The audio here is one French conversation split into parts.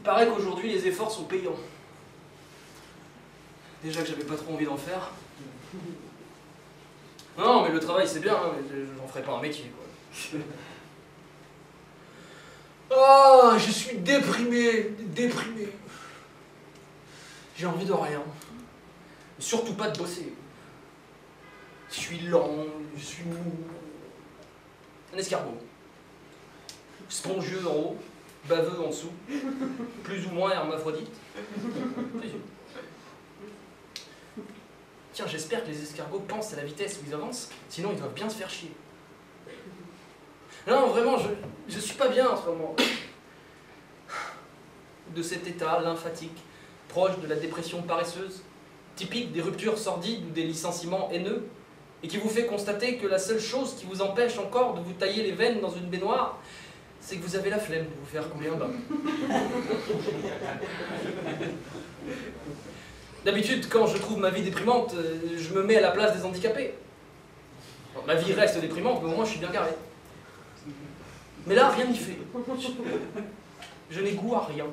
paraît qu'aujourd'hui les efforts sont payants. Déjà que j'avais pas trop envie d'en faire. Non, mais le travail c'est bien, hein, mais j'en ferai pas un métier, quoi. Ah, je suis déprimé. J'ai envie de rien. Surtout pas de bosser. Je suis lent, je suis mou. Un escargot. Spongieux en haut, baveux en dessous, plus ou moins hermaphrodite. Tiens, j'espère que les escargots pensent à la vitesse où ils avancent, sinon ils doivent bien se faire chier. Non, vraiment, je suis pas bien en ce moment. De cet état lymphatique, proche de la dépression paresseuse, typique des ruptures sordides ou des licenciements haineux, et qui vous fait constater que la seule chose qui vous empêche encore de vous tailler les veines dans une baignoire, c'est que vous avez la flemme de vous faire couler un bain. D'habitude, quand je trouve ma vie déprimante, je me mets à la place des handicapés. Alors, ma vie reste déprimante, mais au moins je suis bien garé. Mais là, rien n'y fait. Je n'ai goût à rien.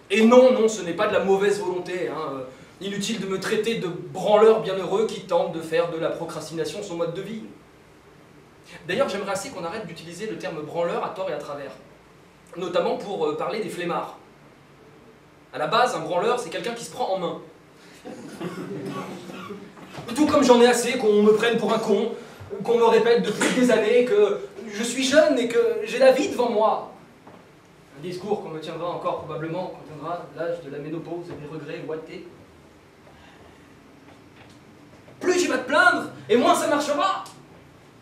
Et non, ce n'est pas de la mauvaise volonté, hein. Inutile de me traiter de branleur bienheureux qui tente de faire de la procrastination son mode de vie. D'ailleurs, j'aimerais assez qu'on arrête d'utiliser le terme branleur à tort et à travers. Notamment pour parler des flemmards. À la base, un branleur, c'est quelqu'un qui se prend en main. Tout comme j'en ai assez qu'on me prenne pour un con, qu'on me répète depuis des années que je suis jeune et que j'ai la vie devant moi. Un discours qu'on me tiendra encore probablement quand viendra l'âge de la ménopause et des regrets ouatés. Plus tu vas te plaindre, et moins ça marchera.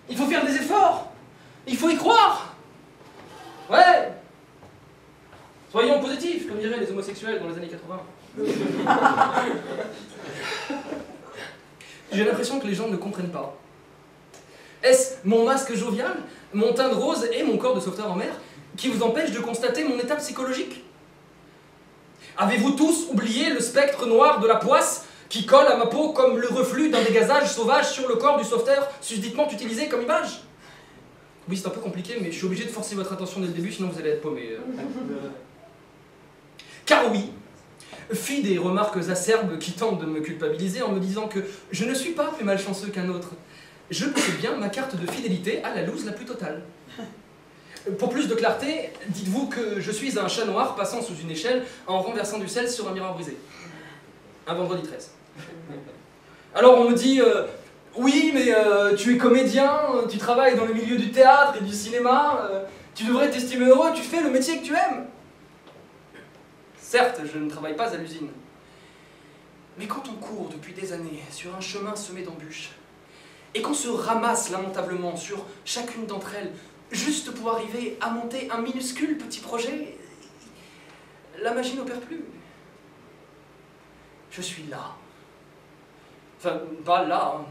Il faut faire des efforts. Il faut y croire. Ouais. Soyons positifs, comme diraient les homosexuels dans les années 80. J'ai l'impression que les gens ne comprennent pas. Est-ce mon masque jovial, mon teint de rose et mon corps de sauveteur en mer qui vous empêchent de constater mon état psychologique? Avez-vous tous oublié le spectre noir de la poisse qui colle à ma peau comme le reflux d'un dégazage sauvage sur le corps du sauveteur susditement utilisé comme image? Oui, c'est un peu compliqué, mais je suis obligé de forcer votre attention dès le début, sinon vous allez être paumé. Car oui, fit des remarques acerbes qui tentent de me culpabiliser en me disant que je ne suis pas plus malchanceux qu'un autre. Je possède bien ma carte de fidélité à la loose la plus totale. Pour plus de clarté, dites-vous que je suis un chat noir passant sous une échelle en renversant du sel sur un miroir brisé. Un vendredi 13. Alors on me dit, oui mais tu es comédien, tu travailles dans le milieu du théâtre et du cinéma, tu devrais t'estimer heureux, tu fais le métier que tu aimes. Certes, je ne travaille pas à l'usine. Mais quand on court depuis des années sur un chemin semé d'embûches, et qu'on se ramasse lamentablement sur chacune d'entre elles, juste pour arriver à monter un minuscule petit projet, la magie n'opère plus. Je suis là. Enfin, pas là, hein,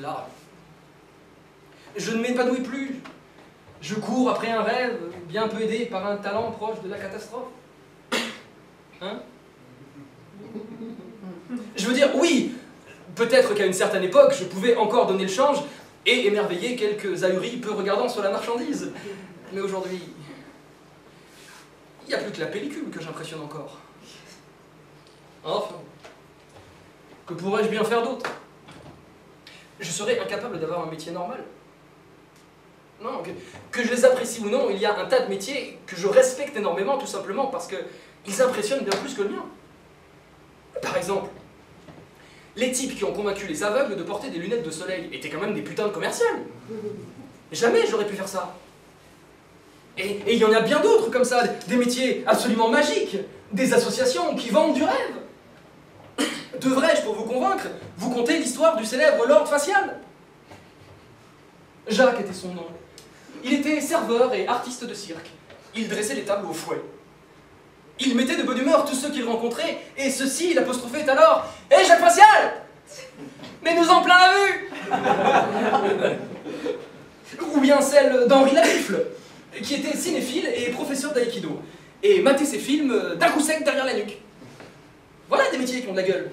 là. Je ne m'épanouis plus. Je cours après un rêve, bien peu aidé par un talent proche de la catastrophe. Hein? Je veux dire, oui, peut-être qu'à une certaine époque, je pouvais encore donner le change et émerveiller quelques ahuris peu regardants sur la marchandise. Mais aujourd'hui, il n'y a plus que la pellicule que j'impressionne encore. Enfin, que pourrais-je bien faire d'autre? Je serais incapable d'avoir un métier normal. Non, que je les apprécie ou non, il y a un tas de métiers que je respecte énormément, tout simplement parce qu'ils impressionnent bien plus que le mien. Par exemple, les types qui ont convaincu les aveugles de porter des lunettes de soleil étaient quand même des putains de commerciales. Jamais j'aurais pu faire ça. Et il y en a bien d'autres comme ça, des métiers absolument magiques, des associations qui vendent du rêve. Devrais-je, pour vous convaincre, vous conter l'histoire du célèbre Lord Facial? Jacques était son nom. Il était serveur et artiste de cirque. Il dressait les tables au fouet. Il mettait de bonne humeur tous ceux qu'il rencontrait, et ceux-ci l'apostrophaient alors « Hé, Jacques Facial! Mais nous en plein la vue !» Ou bien celle d'Henri Labuffle, qui était cinéphile et professeur d'aïkido, et matait ses films d'un coup sec derrière la nuque. Voilà des métiers qui ont de la gueule.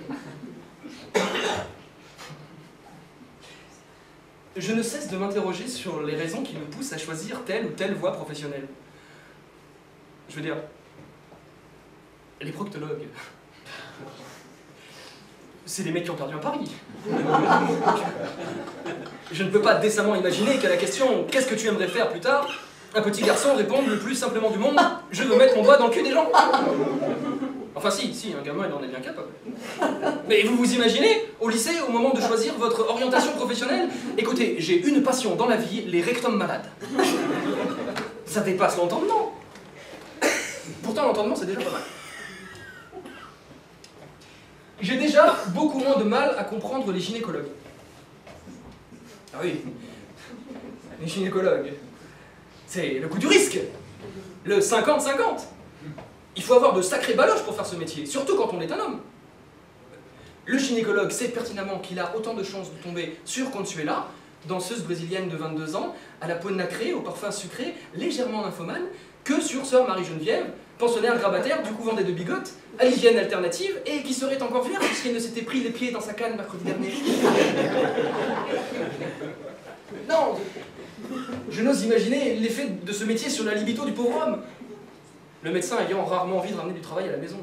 Je ne cesse de m'interroger sur les raisons qui me poussent à choisir telle ou telle voie professionnelle. Je veux dire, Les proctologues. C'est les mecs qui ont perdu un pari. Je ne peux pas décemment imaginer qu'à la question « Qu'est-ce que tu aimerais faire plus tard ?», un petit garçon réponde le plus simplement du monde « Je veux mettre mon doigt dans le cul des gens ». Enfin si, un gamin il en est bien capable. Mais vous vous imaginez, au lycée, au moment de choisir votre orientation professionnelle, écoutez, j'ai une passion dans la vie, les rectums malades. Ça dépasse l'entendement. Pourtant l'entendement c'est déjà pas mal. J'ai déjà beaucoup moins de mal à comprendre les gynécologues. Ah oui, les gynécologues, c'est le coup du risque, le 50-50. Il faut avoir de sacrées baloches pour faire ce métier, surtout quand on est un homme. Le gynécologue sait pertinemment qu'il a autant de chances de tomber sur Consuela, danseuse brésilienne de 22 ans, à la peau nacrée, au parfum sucré, légèrement nymphomane, que sur sœur Marie-Geneviève, pensionnaire grabataire du couvent des Deux Bigotes, à l'hygiène alternative, et qui serait encore vierge puisqu'elle ne s'était pris les pieds dans sa canne mercredi dernier. Non, je n'ose imaginer l'effet de ce métier sur la libido du pauvre homme. Le médecin ayant rarement envie de ramener du travail à la maison.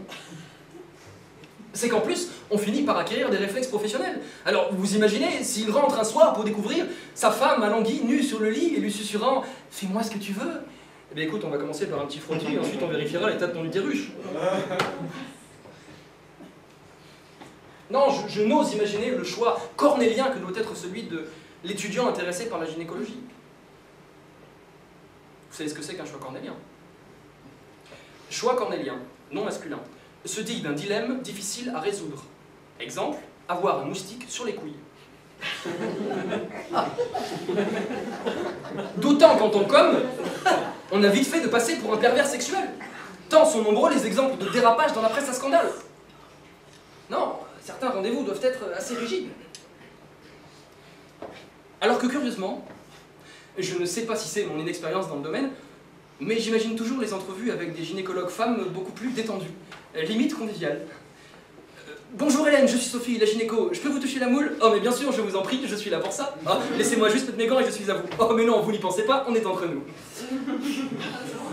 C'est qu'en plus, on finit par acquérir des réflexes professionnels. Alors, vous imaginez, s'il rentre un soir pour découvrir sa femme alanguie, nue sur le lit, et lui susurrant « Fais-moi ce que tu veux ». Eh bien écoute, on va commencer par un petit frottis, ensuite on vérifiera l'état de ton utérus. Non, je n'ose imaginer le choix cornélien que doit être celui de l'étudiant intéressé par la gynécologie. Vous savez ce que c'est qu'un choix cornélien? Choix cornélien, non masculin, se dit d'un dilemme difficile à résoudre. Exemple, avoir un moustique sur les couilles. D'autant qu'en tant qu'homme, on a vite fait de passer pour un pervers sexuel. Tant sont nombreux les exemples de dérapage dans la presse à scandale. Non, certains rendez-vous doivent être assez rigides. Alors que curieusement, je ne sais pas si c'est mon inexpérience dans le domaine, mais j'imagine toujours les entrevues avec des gynécologues femmes beaucoup plus détendues, limite conviviales. Bonjour Hélène, je suis Sophie, la gynéco, je peux vous toucher la moule? Oh mais bien sûr, je vous en prie, je suis là pour ça. Oh, laissez-moi juste mettre mes gants et je suis à vous. Oh mais non, vous n'y pensez pas, on est entre nous.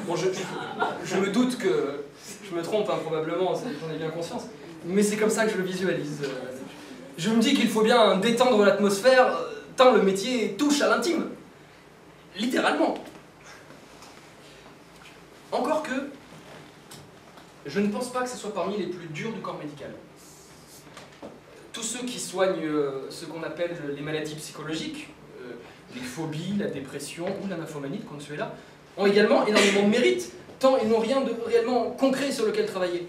Bon, je me doute que je me trompe, hein, probablement, j'en ai bien conscience, mais c'est comme ça que je le visualise. Je me dis qu'il faut bien détendre l'atmosphère, tant le métier touche à l'intime. Littéralement. Encore que, je ne pense pas que ce soit parmi les plus durs du corps médical. Tous ceux qui soignent ce qu'on appelle les maladies psychologiques, les phobies, la dépression ou la nymphomanie de Consuela, ont également énormément de mérite, tant ils n'ont rien de réellement concret sur lequel travailler.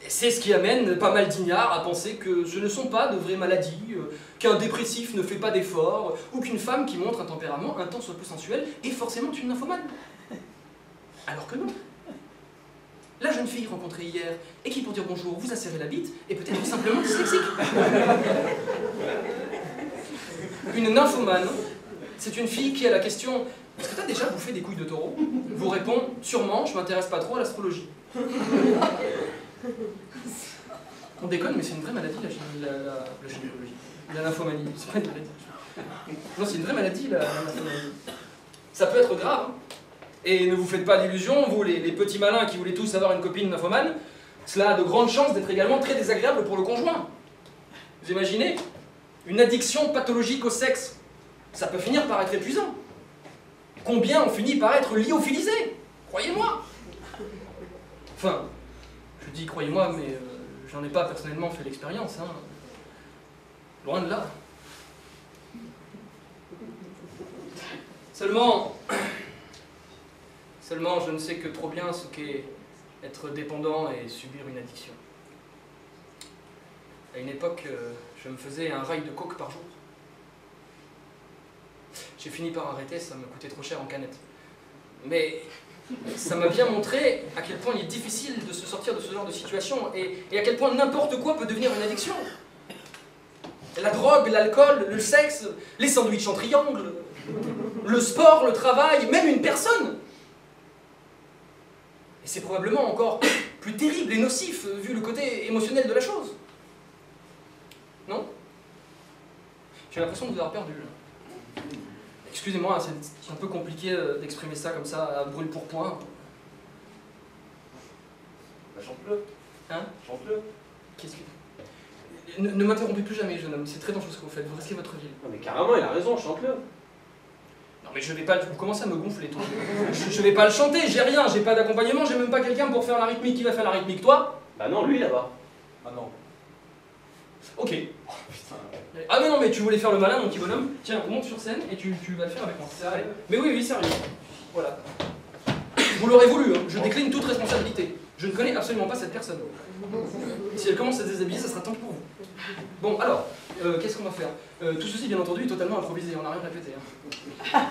C'est ce qui amène pas mal d'ignares à penser que ce ne sont pas de vraies maladies, qu'un dépressif ne fait pas d'efforts, ou qu'une femme qui montre un tempérament un tant soit peu sensuel est forcément une nymphomane. Alors que non. La jeune fille rencontrée hier, et qui pour dire bonjour vous a serré la bite, est peut-être simplement dyslexique. Une nymphomane, c'est une fille qui à la question « Est-ce que tu as déjà bouffé des couilles de taureau ?» vous répond « Sûrement, je m'intéresse pas trop à l'astrologie. » On déconne, mais c'est une vraie maladie la gynécologie. La nymphomanie, c'est pas une maladie. Non, c'est une vraie maladie la nymphomanie. Ça peut être grave, hein. Et ne vous faites pas d'illusions, vous les petits malins qui voulez tous avoir une copine nymphomane, cela a de grandes chances d'être également très désagréable pour le conjoint. Vous imaginez? Une addiction pathologique au sexe, ça peut finir par être épuisant. Combien on finit par être lyophilisé? Croyez-moi. Enfin, je dis croyez-moi, mais j'en ai pas personnellement fait l'expérience, hein. Loin de là. Seulement, je ne sais que trop bien ce qu'est être dépendant et subir une addiction. À une époque, je me faisais un rail de coke par jour. J'ai fini par arrêter, ça me coûtait trop cher en canette. Mais ça m'a bien montré à quel point il est difficile de se sortir de ce genre de situation et à quel point n'importe quoi peut devenir une addiction. La drogue, l'alcool, le sexe, les sandwichs en triangle, le sport, le travail, même une personne. Et c'est probablement encore plus terrible et nocif vu le côté émotionnel de la chose. Non? J'ai l'impression de vous avoir perdu. Excusez-moi, c'est un peu compliqué d'exprimer ça comme ça à brûle-pourpoint. Bah, chante-le. Hein? Chante-le. Qu'est-ce que... Ne m'interrompez plus jamais, jeune homme, c'est très dangereux ce que vous faites, vous risquez votre vie. Non mais carrément, il a raison, chante-le. Non mais je vais pas... Vous commencez à me gonfler, toi. Je vais pas le chanter, j'ai rien, j'ai pas d'accompagnement, j'ai même pas quelqu'un pour faire la rythmique. Qui va faire la rythmique, toi? Bah non, lui là-bas. Ah non. Ok. Oh putain. Ah mais non, mais tu voulais faire le malin, mon petit bonhomme. Tiens, monte sur scène et tu vas le faire avec moi. Sérieux? Mais oui, sérieux. Voilà. Vous l'aurez voulu, hein. Je décline toute responsabilité. Je ne connais absolument pas cette personne. Si elle commence à se déshabiller, ça sera tant pis pour vous. Bon, alors, qu'est-ce qu'on va faire? Tout ceci, bien entendu, est totalement improvisé, on n'a rien répété. Hein.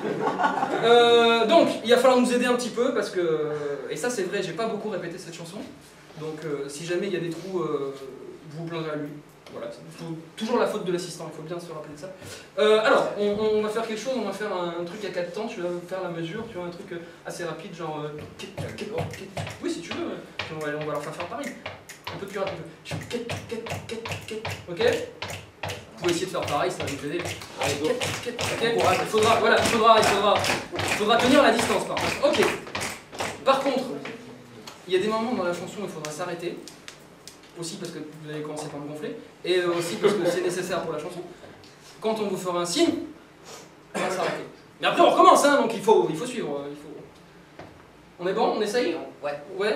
Donc, il va falloir nous aider un petit peu, parce que... Et ça, c'est vrai, j'ai pas beaucoup répété cette chanson. Donc, si jamais il y a des trous, vous vous plaindrez à lui. Voilà, toujours la faute de l'assistant, il faut bien se rappeler de ça. Alors, on va faire quelque chose, on va faire un truc à 4 temps, tu vas faire la mesure, tu vois, un truc assez rapide, genre... Oui, si tu veux, on va leur faire pareil. Un peu plus rapide. Ok? Vous pouvez essayer de faire pareil, ça va nous aider. Allez, go. Ok? Il faudra tenir la distance, par contre. Ok. Par contre, il y a des moments dans la chanson où il faudra s'arrêter. Aussi parce que vous allez commencer par me gonfler, et aussi parce que c'est nécessaire pour la chanson. Quand on vous fera un signe, on va s'arrêter. Mais après on recommence, hein, donc il faut suivre. On est bon? On essaye? Ouais. Ouais.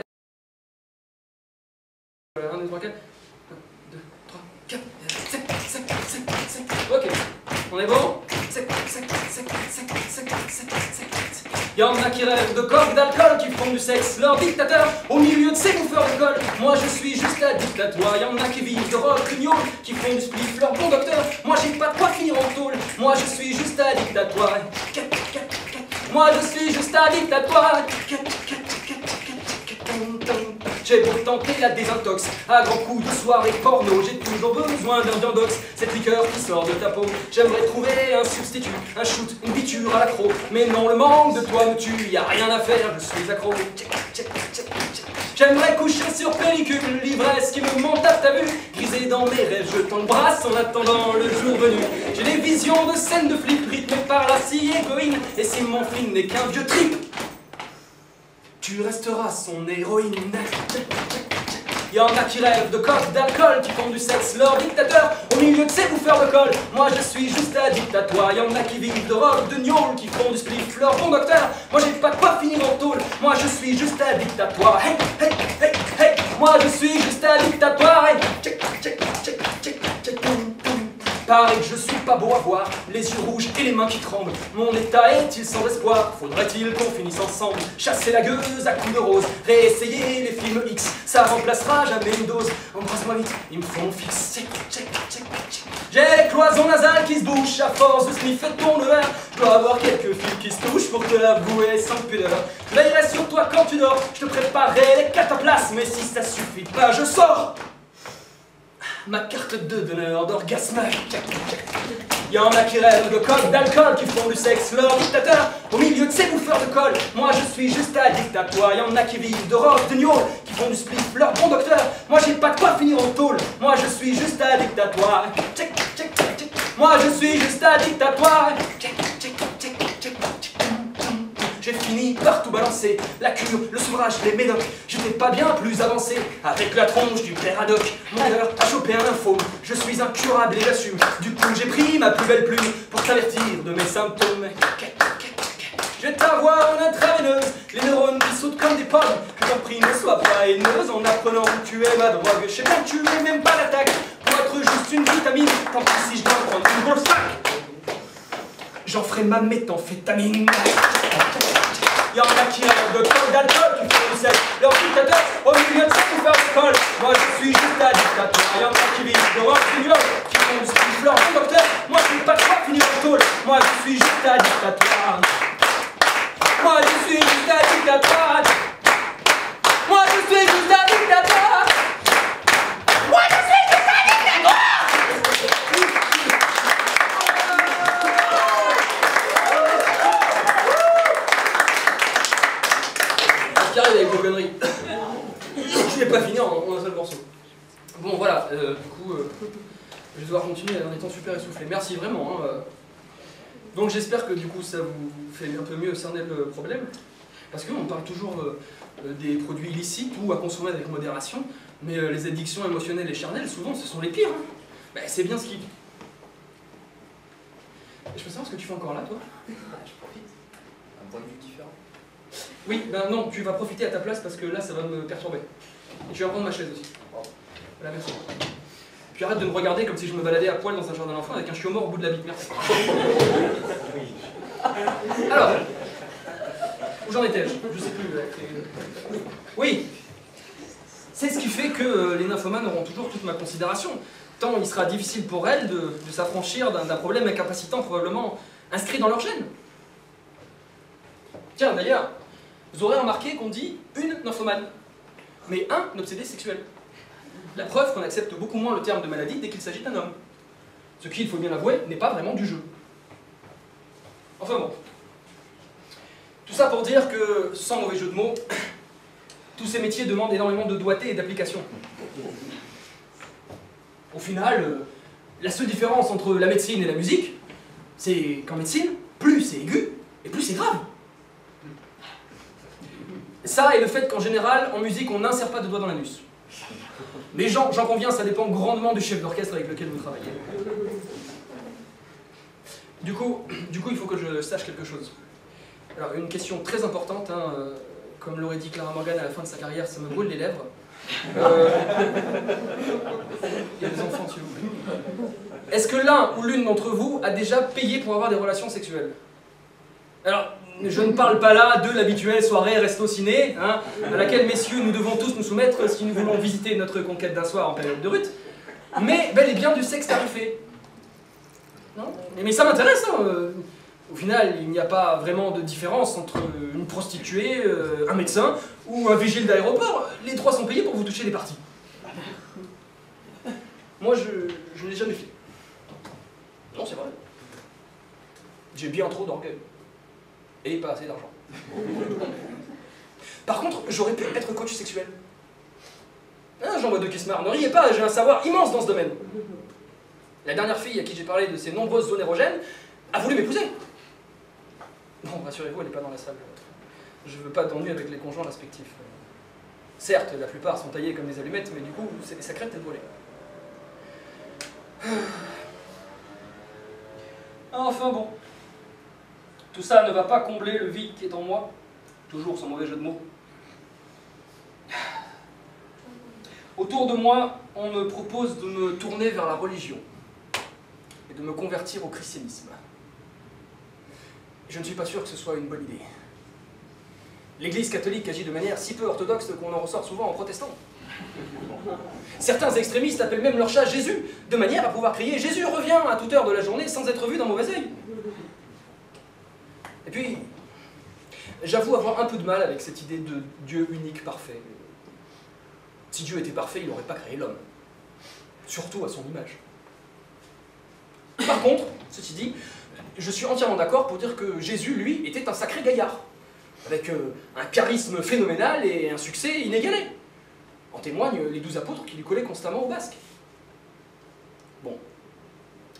1, 2, 3, 4. 1, 2, 3, 4. Sec, sec, sec, sec. Ok. On est bon? Sec, sec, sec, sec, sec, sec, sec. Y'en a qui rêvent de coke, d'alcool, qui font du sexe, leur dictateur, au milieu de ces bouffeurs de colle. Moi je suis juste addict à toi. Y'en a qui vivent de rock, de gnôle, qui font du spliff, leur bon docteur. Moi j'ai pas de quoi finir en tôle. Moi je suis juste addict à toi. Moi je suis juste addict à toi. J'ai beau tenter la désintox, à grands coups de soirée porno, j'ai toujours besoin d'un viandox, cette liqueur qui sort de ta peau. J'aimerais trouver un substitut, un shoot, une biture à l'accro, mais non, le manque de toi me tue, y a rien à faire, je suis accro. J'aimerais coucher sur pellicule, l'ivresse qui me monte à ta vue, grisé dans mes rêves, je t'embrasse en attendant le jour venu. J'ai des visions de scènes de flip rythmées par la scie égoïne, et si mon film n'est qu'un vieux trip, tu resteras son héroïne. Y'en a qui rêvent de coke, d'alcool, qui font du sexe leur dictateur, au milieu de ces bouffeurs de colle. Moi je suis juste addict à toi. Y'en a qui vivent de rock, de gnôle, qui font du spliff leur bon docteur. Moi j'ai pas de quoi finir en tôle. Moi je suis juste addict à toi. Hey, hey, hey, hey. Moi je suis juste addict à toi. Hey, check, check, check, check, check. Pareil que je suis pas beau à voir, les yeux rouges et les mains qui tremblent. Mon état est-il sans espoir? Faudrait-il qu'on finisse ensemble? Chasser la gueuse à coups de rose, réessayer les films X, ça remplacera jamais une dose. Embrasse-moi vite, il me faut mon fixe. Check, check, check, check. J'ai les cloisons nasales qui se bouchent à force de sniffer ton odeur. Je dois avoir quelques fils qui se touchent pour te l'avouer sans pudeur. Je veillerai sur toi quand tu dors, je te préparerai les cataplasmes, mais si ça suffit pas, je sors ma carte de donneur d'orgasme. Y'en a qui rêvent de coke, d'alcool, qui font du sexe leur dictateur, au milieu de ces bouffeurs de colle. Moi je suis juste addict à toi. Y'en a qui vivent de rock, de gnôle, qui font du spliff leur bon docteur. Moi j'ai pas de quoi finir en tôle. Moi je suis juste addict à toi. Check, check, check. Moi je suis juste addict à toi. Check, check, check, check, check. J'ai fini par tout balancer, la cure, le sevrage, les médocs. J'étais pas bien plus avancé, avec la tronche du père Haddock. Mon cœur a chopé un lymphome, je suis incurable et j'assume. Du coup j'ai pris ma plus belle plume pour t'avertir de mes symptômes. Je vais t'avoir en intraveineuse, les neurones qui sautent comme des pommes. Je t'en prie, ne sois pas haineuse en apprenant que tu es ma drogue. Je sais bien que tu es même pas l'attaque, pour être juste une vitamine. Tant pis si je dois prendre une grosse sac, j'en ferai ma méthamphétamine. Y'en a qui rêvent de coke, d'alcool, qui font du sexe leur dictateur, au milieu de ces bouffeurs de colle. Moi je suis juste addict à toi. Y'en a qui vivent de rock, de gnôle, qui font du spliff leur bon docteur. Moi je n'ai pas de quoi finir en tôle. Moi je suis juste addict à toi. Moi je suis juste addict à toi. Moi je suis juste addict à toi. Moi je suis juste addict à toi. Qui arrive avec vos conneries. Je vais pas finir en un seul morceau. Bon voilà, du coup, je vais devoir continuer en étant super essoufflé. Merci vraiment. Donc j'espère que du coup ça vous fait un peu mieux cerner le problème. Parce qu'on parle toujours des produits illicites ou à consommer avec modération, mais les addictions émotionnelles et charnelles, souvent, ce sont les pires. Hein. Ben, c'est bien ce qui... Je peux savoir ce que tu fais encore là, toi? Je profite. Un point de vue différent. Oui, ben non, tu vas profiter à ta place parce que là, ça va me perturber. Et tu vas prendre ma chaise aussi. Voilà, merci. Puis arrête de me regarder comme si je me baladais à poil dans un jardin d'enfant avec un chiot mort au bout de la bite, merci. Alors, où j'en étais-je? Je sais plus. Oui, c'est ce qui fait que les nymphomanes auront toujours toute ma considération, tant il sera difficile pour elles de s'affranchir d'un problème incapacitant probablement inscrit dans leur gène. Tiens, d'ailleurs, vous aurez remarqué qu'on dit une nymphomane, mais un obsédé sexuel. La preuve qu'on accepte beaucoup moins le terme de maladie dès qu'il s'agit d'un homme. Ce qui, il faut bien l'avouer, n'est pas vraiment du jeu. Enfin bon. Tout ça pour dire que, sans mauvais jeu de mots, tous ces métiers demandent énormément de doigté et d'application. Au final, la seule différence entre la médecine et la musique, c'est qu'en médecine, plus c'est aigu et plus c'est grave. Ça et le fait qu'en général, en musique, on n'insère pas de doigts dans l'anus. Mais j'en conviens, ça dépend grandement du chef d'orchestre avec lequel vous travaillez. Du coup, il faut que je sache quelque chose. Alors, une question très importante, hein, comme l'aurait dit Clara Morgan à la fin de sa carrière, ça me brûle les lèvres. Il y a des enfants, s'il vous plaît. Est-ce que l'un ou l'une d'entre vous a déjà payé pour avoir des relations sexuelles? Alors, je ne parle pas là de l'habituelle soirée resto-ciné, hein, à laquelle, messieurs, nous devons tous nous soumettre si nous voulons visiter notre conquête d'un soir en période de rut, mais bel et bien du sexe tarifé. Non? Mais ça m'intéresse, hein. Au final, il n'y a pas vraiment de différence entre une prostituée, un médecin ou un vigile d'aéroport. Les trois sont payés pour vous toucher les parties. Moi, je n'ai jamais fait. Non, c'est vrai. J'ai bien trop d'orgueil. Et pas assez d'argent. Par contre, j'aurais pu être coach sexuel. Hein, Jean-Bois de Kismar, ne riez pas, j'ai un savoir immense dans ce domaine. La dernière fille à qui j'ai parlé de ces nombreuses zones érogènes a voulu m'épouser. Non, rassurez-vous, elle n'est pas dans la salle. Je veux pas d'ennui avec les conjoints respectifs. Certes, la plupart sont taillés comme des allumettes, mais du coup, c'est des sacrées têtes brûlées. Enfin bon. Tout ça ne va pas combler le vide qui est en moi, toujours sans mauvais jeu de mots. Autour de moi, on me propose de me tourner vers la religion et de me convertir au christianisme. Je ne suis pas sûr que ce soit une bonne idée. L'Église catholique agit de manière si peu orthodoxe qu'on en ressort souvent en protestant. Certains extrémistes appellent même leur chat Jésus, de manière à pouvoir crier « Jésus revient » à toute heure de la journée sans être vu d'un mauvais œil. Et puis, j'avoue avoir un peu de mal avec cette idée de Dieu unique parfait. Si Dieu était parfait, il n'aurait pas créé l'homme. Surtout à son image. Par contre, ceci dit, je suis entièrement d'accord pour dire que Jésus, lui, était un sacré gaillard, avec un charisme phénoménal et un succès inégalé. En témoignent les 12 apôtres qui lui collaient constamment au basque. Bon.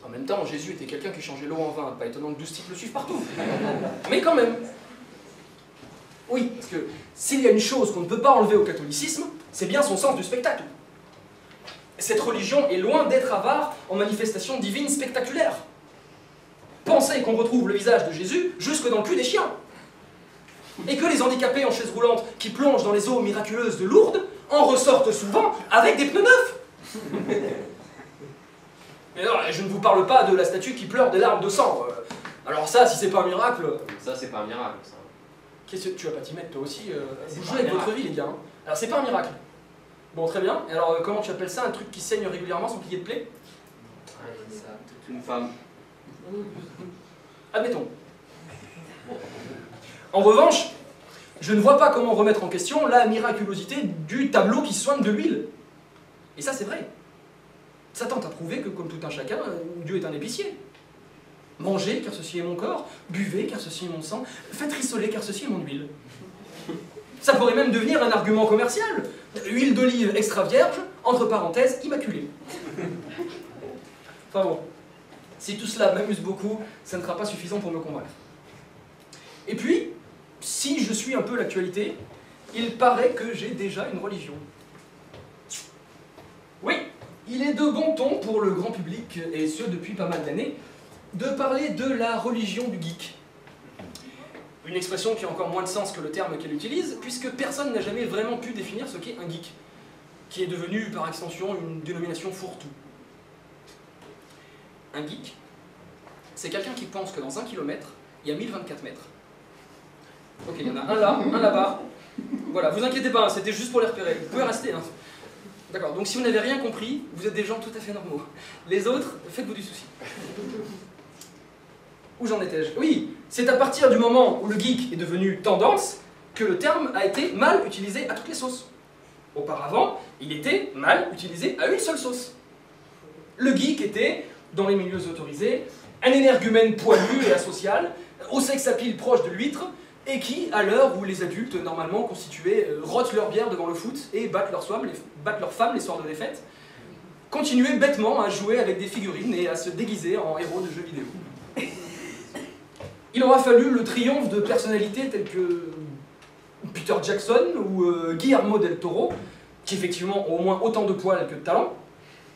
En même temps, Jésus était quelqu'un qui changeait l'eau en vin, pas étonnant que 12 types le suivent partout. Mais quand même. Oui, parce que s'il y a une chose qu'on ne peut pas enlever au catholicisme, c'est bien son sens du spectacle. Cette religion est loin d'être avare en manifestations divines spectaculaires. Pensez qu'on retrouve le visage de Jésus jusque dans le cul des chiens. Et que les handicapés en chaise roulante qui plongent dans les eaux miraculeuses de Lourdes en ressortent souvent avec des pneus neufs. Mais non, je ne vous parle pas de la statue qui pleure des larmes de sang. Alors ça, si c'est pas un miracle... Ça, c'est pas un miracle, ça. Qu'est-ce que tu vas pas t'y mettre, toi aussi vous jouez avec votre vie, les gars. Hein. Alors c'est pas un miracle. Bon, très bien. Et alors, comment tu appelles ça, un truc qui saigne régulièrement sans qu'il y ait de plaie? Ouais, c'est ça. Toute une femme. Admettons. En revanche, je ne vois pas comment remettre en question la miraculosité du tableau qui soigne de l'huile. Et ça, c'est vrai. Ça tente à prouver que, comme tout un chacun, Dieu est un épicier. Mangez, car ceci est mon corps. Buvez, car ceci est mon sang. Faites rissoler, car ceci est mon huile. Ça pourrait même devenir un argument commercial. Huile d'olive extra vierge, entre parenthèses, immaculée. Enfin bon, si tout cela m'amuse beaucoup, ça ne sera pas suffisant pour me convaincre. Et puis, si je suis un peu l'actualité, il paraît que j'ai déjà une religion. Oui, il est de bon ton pour le grand public, et ce depuis pas mal d'années, de parler de la religion du geek. Une expression qui a encore moins de sens que le terme qu'elle utilise, puisque personne n'a jamais vraiment pu définir ce qu'est un geek, qui est devenu par extension une dénomination fourre-tout. Un geek, c'est quelqu'un qui pense que dans 1 kilomètre, il y a 1024 mètres. Ok, il y en a un là, un là-bas. Voilà, vous inquiétez pas, c'était juste pour les repérer. Vous pouvez rester. Hein. D'accord, donc si vous n'avez rien compris, vous êtes des gens tout à fait normaux. Les autres, faites-vous du souci. Où j'en étais-je? Oui, c'est à partir du moment où le geek est devenu tendance que le terme a été mal utilisé à toutes les sauces. Auparavant, il était mal utilisé à une seule sauce. Le geek était, dans les milieux autorisés, un énergumène poilu et asocial, au sex appeal proche de l'huître, et qui, à l'heure où les adultes, normalement constitués, rotent leur bière devant le foot et battent leurs femmes les soirs de défaite, continuaient bêtement à jouer avec des figurines et à se déguiser en héros de jeux vidéo. Il aura fallu le triomphe de personnalités telles que Peter Jackson ou Guillermo del Toro, qui effectivement ont au moins autant de poils que de talent,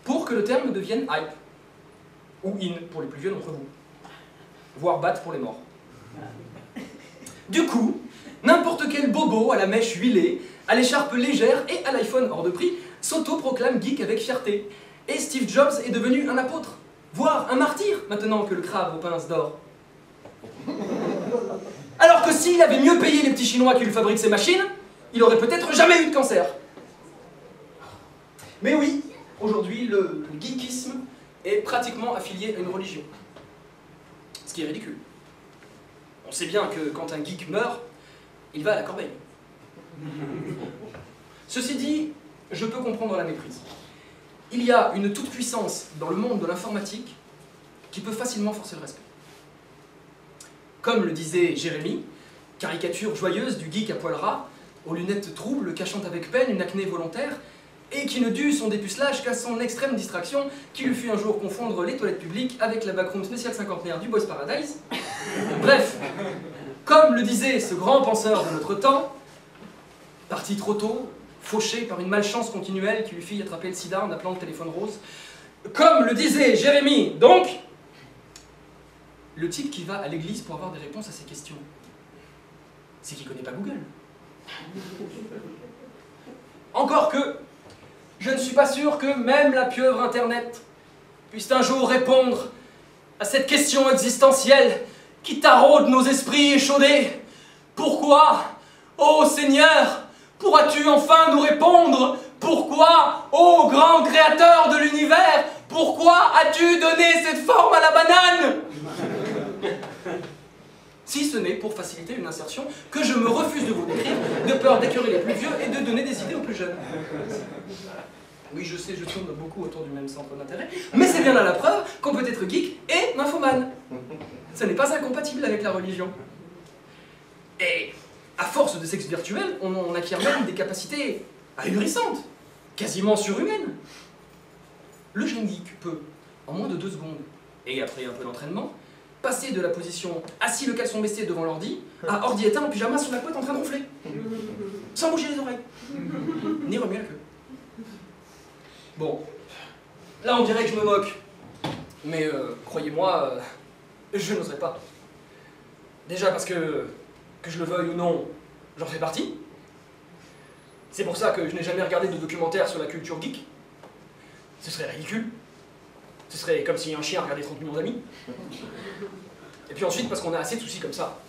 pour que le terme devienne hype, ou in pour les plus vieux d'entre vous, voire bat pour les morts. Du coup, n'importe quel bobo à la mèche huilée, à l'écharpe légère et à l'iPhone hors de prix s'auto-proclame geek avec fierté. Et Steve Jobs est devenu un apôtre, voire un martyr, maintenant que le crabe aux pinces d'or. Alors que s'il avait mieux payé les petits Chinois qui lui fabriquent ces machines, il aurait peut-être jamais eu de cancer. Mais oui, aujourd'hui, le geekisme est pratiquement affilié à une religion. Ce qui est ridicule. On sait bien que quand un geek meurt, il va à la corbeille. Ceci dit, je peux comprendre la méprise. Il y a une toute-puissance dans le monde de l'informatique qui peut facilement forcer le respect. Comme le disait Jérémy, caricature joyeuse du geek à poil ras, aux lunettes troubles, cachant avec peine une acné volontaire, et qui ne dut son dépucelage qu'à son extrême distraction, qui lui fit un jour confondre les toilettes publiques avec la backroom spéciale cinquantenaire du Boys Paradise. Bref, comme le disait ce grand penseur de notre temps, parti trop tôt, fauché par une malchance continuelle qui lui fit attraper le sida en appelant le téléphone rose, comme le disait Jérémy, donc, le type qui va à l'église pour avoir des réponses à ses questions, c'est qu'il connaît pas Google. Encore que, je ne suis pas sûr que même la pieuvre Internet puisse un jour répondre à cette question existentielle qui taraude nos esprits échaudés. Pourquoi, ô Seigneur, pourras-tu enfin nous répondre? Pourquoi, ô grand créateur de l'univers, pourquoi as-tu donné cette forme à la banane? Si ce n'est pour faciliter une insertion que je me refuse de vous décrire, de peur d'écœurer les plus vieux et de donner des idées aux plus jeunes. Oui, je sais, je tourne beaucoup autour du même centre d'intérêt, mais c'est bien là la preuve qu'on peut être geek et nymphomane. Ce n'est pas incompatible avec la religion. Et à force de sexe virtuel, on acquiert même des capacités ahurissantes, quasiment surhumaines. Le jeune geek peut, en moins de 2 secondes, et après un peu d'entraînement, passer de la position assis le caleçon baissé devant l'ordi à ordi éteint en pyjama sur la couette en train de ronfler, sans bouger les oreilles, ni remuer la queue. Bon, là on dirait que je me moque, mais croyez-moi, je n'oserais pas. Déjà parce que je le veuille ou non, j'en fais partie. C'est pour ça que je n'ai jamais regardé de documentaire sur la culture geek. Ce serait ridicule. Ce serait comme si un chien regardait 30 millions d'amis. Et puis ensuite, parce qu'on a assez de soucis comme ça.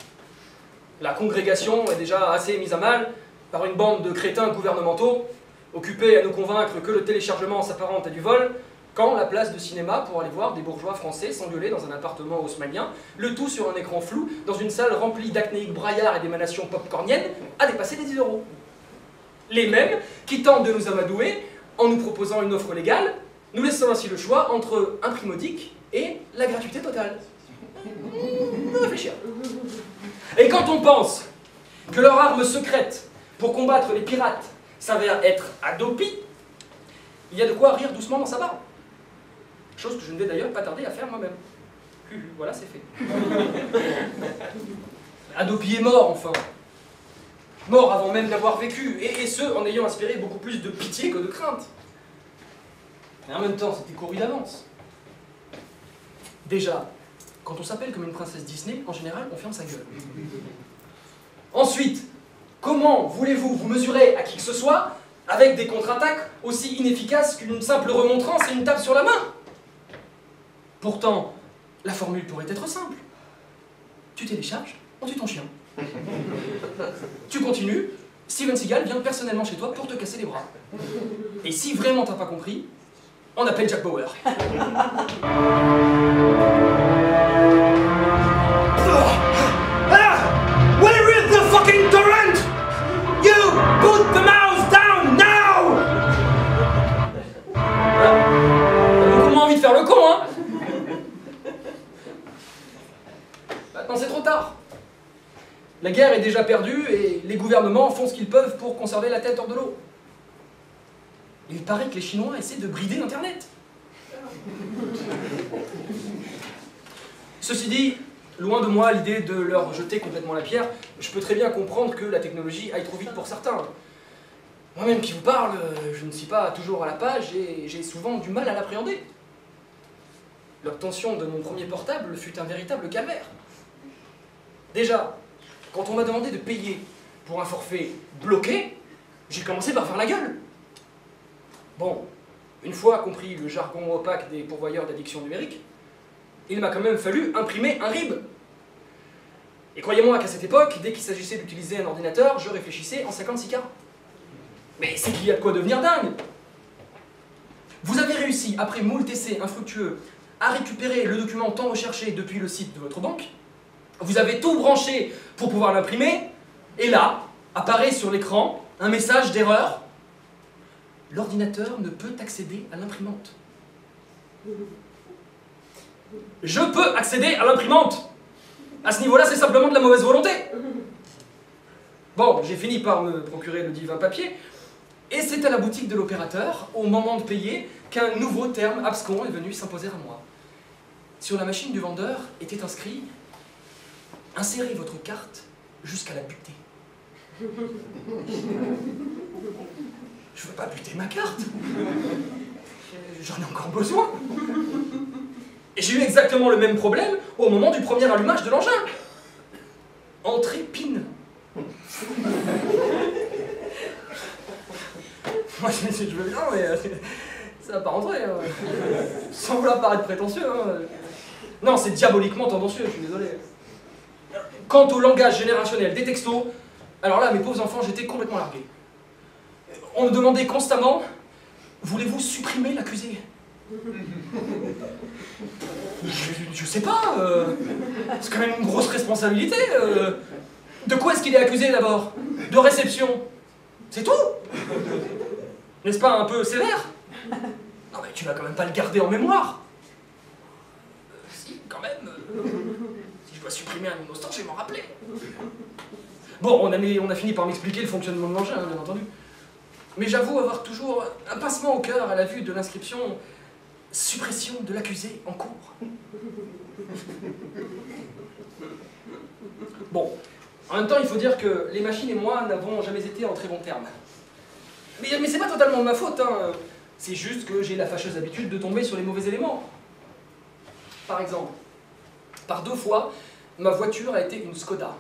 La congrégation est déjà assez mise à mal par une bande de crétins gouvernementaux occupés à nous convaincre que le téléchargement s'apparente à du vol, quand la place de cinéma pour aller voir des bourgeois français s'engueuler dans un appartement haussmannien, le tout sur un écran flou, dans une salle remplie d'acnéiques braillards et d'émanations popcorniennes, a dépassé les 10 €. Les mêmes qui tentent de nous amadouer en nous proposant une offre légale, nous laissant ainsi le choix entre un prix modique et la gratuité totale. Réfléchir. Et quand on pense que leur arme secrète pour combattre les pirates s'avère être Adopi, il y a de quoi rire doucement dans sa barbe. Chose que je ne vais d'ailleurs pas tarder à faire moi-même. Voilà, c'est fait. Adopi est mort, enfin. Morts avant même d'avoir vécu, et ce, en ayant inspiré beaucoup plus de pitié que de crainte. Mais en même temps, c'était couru d'avance. Déjà, quand on s'appelle comme une princesse Disney, en général, on ferme sa gueule. Ensuite, comment voulez-vous vous mesurer à qui que ce soit avec des contre-attaques aussi inefficaces qu'une simple remontrance et une tape sur la main? Pourtant, la formule pourrait être simple. Tu télécharges, on tue ton chien. Tu continues, Steven Seagal vient personnellement chez toi pour te casser les bras. Et si vraiment t'as pas compris, on appelle Jack Bauer. Where is the fucking torrent? You put the mouse down now! T'as beaucoup moins envie de faire le con, hein? Maintenant c'est trop tard. La guerre est déjà perdue et les gouvernements font ce qu'ils peuvent pour conserver la tête hors de l'eau. Il paraît que les Chinois essaient de brider l'Internet. Ceci dit, loin de moi l'idée de leur jeter complètement la pierre. Je peux très bien comprendre que la technologie aille trop vite pour certains. Moi-même qui vous parle, je ne suis pas toujours à la page et j'ai souvent du mal à l'appréhender. L'obtention de mon premier portable fut un véritable calvaire. Déjà, quand on m'a demandé de payer pour un forfait bloqué, j'ai commencé par faire la gueule. Bon, une fois compris le jargon opaque des pourvoyeurs d'addiction numérique, il m'a quand même fallu imprimer un RIB. Et croyez-moi qu'à cette époque, dès qu'il s'agissait d'utiliser un ordinateur, je réfléchissais en 56K. Mais c'est qu'il y a de quoi devenir dingue. Vous avez réussi, après moult essais infructueux, à récupérer le document tant recherché depuis le site de votre banque. Vous avez tout branché pour pouvoir l'imprimer, et là, apparaît sur l'écran un message d'erreur. L'ordinateur ne peut accéder à l'imprimante. Je peux accéder à l'imprimante. À ce niveau-là, c'est simplement de la mauvaise volonté. Bon, j'ai fini par me procurer le divin papier, et c'est à la boutique de l'opérateur, au moment de payer, qu'un nouveau terme abscon est venu s'imposer à moi. Sur la machine du vendeur était inscrit « Insérez votre carte jusqu'à la buter ». Je veux pas buter ma carte. J'en ai encore besoin. Et j'ai eu exactement le même problème au moment du premier allumage de l'engin. Entrée PIN. Moi je veux bien, mais ça va pas rentrer. Hein. Sans vouloir paraître prétentieux. Hein. Non, c'est diaboliquement tendancieux, je suis désolé. Quant au langage générationnel des textos, alors là, mes pauvres enfants, j'étais complètement largué. On me demandait constamment, voulez-vous supprimer l'accusé? Je sais pas, c'est quand même une grosse responsabilité. De quoi est-ce qu'il est accusé d'abord? De réception. C'est tout? N'est-ce pas un peu sévère? Non mais tu vas quand même pas le garder en mémoire. Si, quand même. Si je dois supprimer un innocent, je vais m'en rappeler. Bon, on a fini par m'expliquer le fonctionnement de l'engin, hein, bien entendu. Mais j'avoue avoir toujours un pincement au cœur à la vue de l'inscription « Suppression de l'accusé en cours ». Bon, en même temps, il faut dire que les machines et moi n'avons jamais été en très bons termes. Mais c'est pas totalement de ma faute, hein. C'est juste que j'ai la fâcheuse habitude de tomber sur les mauvais éléments. Par exemple, par 2 fois, ma voiture a été une Skoda.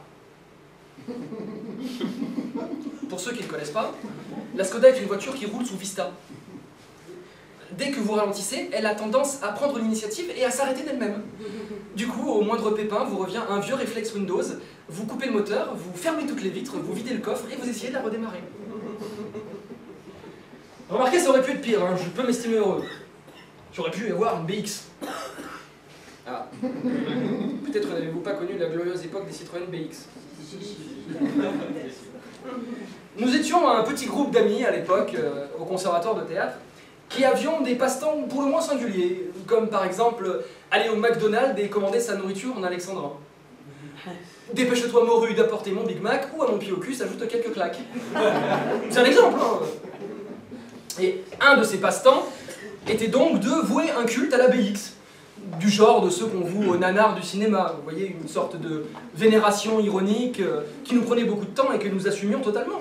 Pour ceux qui ne connaissent pas, la Skoda est une voiture qui roule sous Vista. Dès que vous ralentissez, elle a tendance à prendre l'initiative et à s'arrêter d'elle-même. Du coup, au moindre pépin, vous revient un vieux réflexe Windows, vous coupez le moteur, vous fermez toutes les vitres, vous videz le coffre et vous essayez de la redémarrer. Remarquez, ça aurait pu être pire, hein, je peux m'estimer heureux. J'aurais pu avoir une BX. Ah. Peut-être n'avez-vous pas connu la glorieuse époque des Citroën BX. Nous étions un petit groupe d'amis à l'époque, au conservatoire de théâtre, qui avions des passe-temps pour le moins singuliers, comme par exemple aller au McDonald's et commander sa nourriture en alexandrin. Dépêche-toi morue d'apporter mon Big Mac ou à mon pied au cul s'ajoute quelques claques. C'est un exemple, hein. Et un de ces passe-temps était donc de vouer un culte à la BX. du genre de ceux qu'on voue aux nanars du cinéma. Vous voyez, une sorte de vénération ironique qui nous prenait beaucoup de temps et que nous assumions totalement.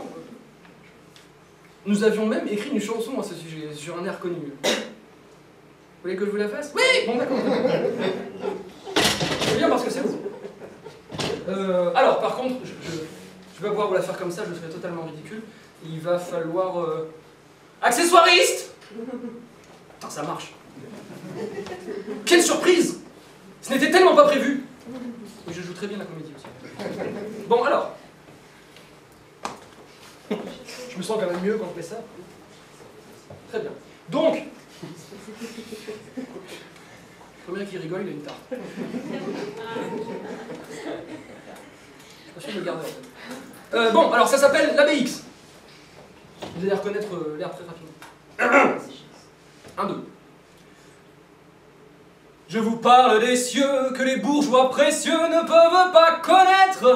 Nous avions même écrit une chanson à ce sujet, sur un air connu. Vous voulez que je vous la fasse? Oui! Bon, d'accord. C'est bien parce que c'est vous. Alors, par contre, je vais pouvoir vous la faire comme ça, je serai totalement ridicule. Il va falloir... accessoiriste! Putain, ça marche. Quelle surprise! Ce n'était tellement pas prévu. Mais je joue très bien la comédie aussi. Bon, alors. Je me sens quand même mieux quand je fais ça. Très bien. Donc, le premier qui rigole, il a une tarte. Je suis sûr de le garder en fait. Bon, alors ça s'appelle l'ABX. Vous allez reconnaître l'air très rapidement. 1, 2. Je vous parle des cieux que les bourgeois précieux ne peuvent pas connaître.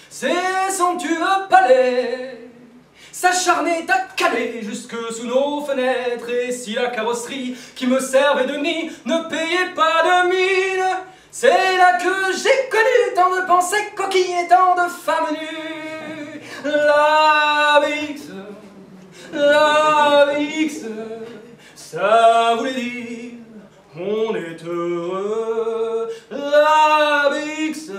Ces somptueux palais s'acharnaient à caler jusque sous nos fenêtres. Et si la carrosserie qui me servait de nid ne payait pas de mine, c'est là que j'ai connu tant de pensées coquilles et tant de femmes nues. l'ABX, ça voulait dire on est heureux. L'ABX,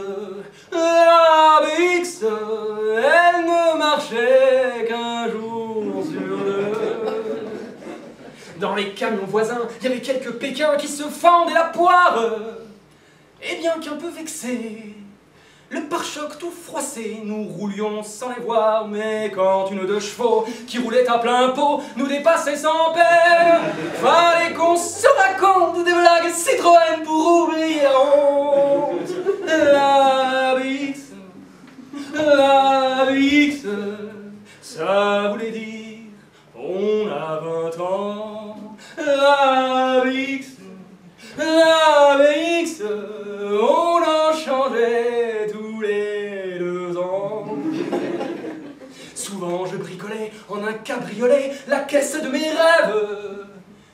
elle ne marchait qu'un jour sur deux. Dans les camions voisins, il y avait quelques Pékins qui se fendaient la poire. Et bien qu'un peu vexés, le pare-choc tout froissé, nous roulions sans les voir. Mais quand une de chevaux qui roulait à plein pot nous dépassait sans peine, fallait qu'on se raconte des blagues Citroën pour oublier la honte. L'ABX, ça voulait dire on a 20 ans. L'ABX, on en changeait tous les 2 ans. Souvent je bricolais en un cabriolet la caisse de mes rêves,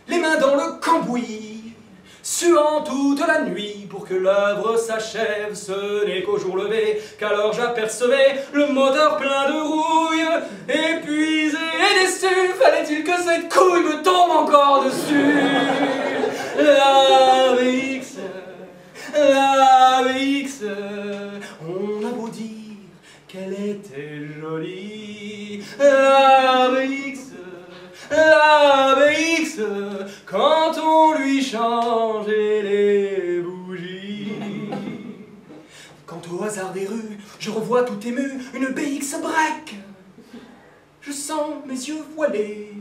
les mains dans le cambouis, suant toute la nuit pour que l'œuvre s'achève. Ce n'est qu'au jour levé qu'alors j'apercevais le moteur plein de rouille. Épuisé et déçu, fallait-il que cette couille me tombe encore dessus. L'ABX, on a beau dire qu'elle était jolie. L'ABX, quand on lui changeait les bougies. Quant au hasard des rues, je revois tout ému une BX break. Je sens mes yeux voilés,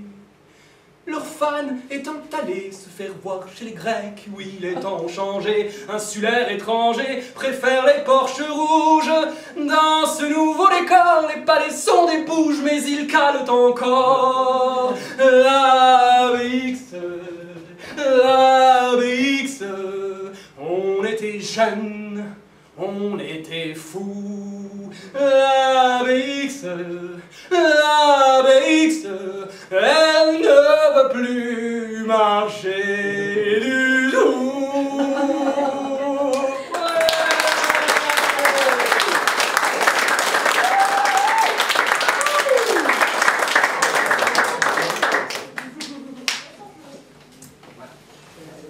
leurs fans étant allés se faire voir chez les Grecs. Oui, les temps ont changé, insulaires étrangers préfèrent les Porsche rouges. Dans ce nouveau décor, les palais sont des bouges, mais ils calent encore. L'ABX, on était jeunes, on était fous. L'ABX, elle ne veut plus marcher du tout.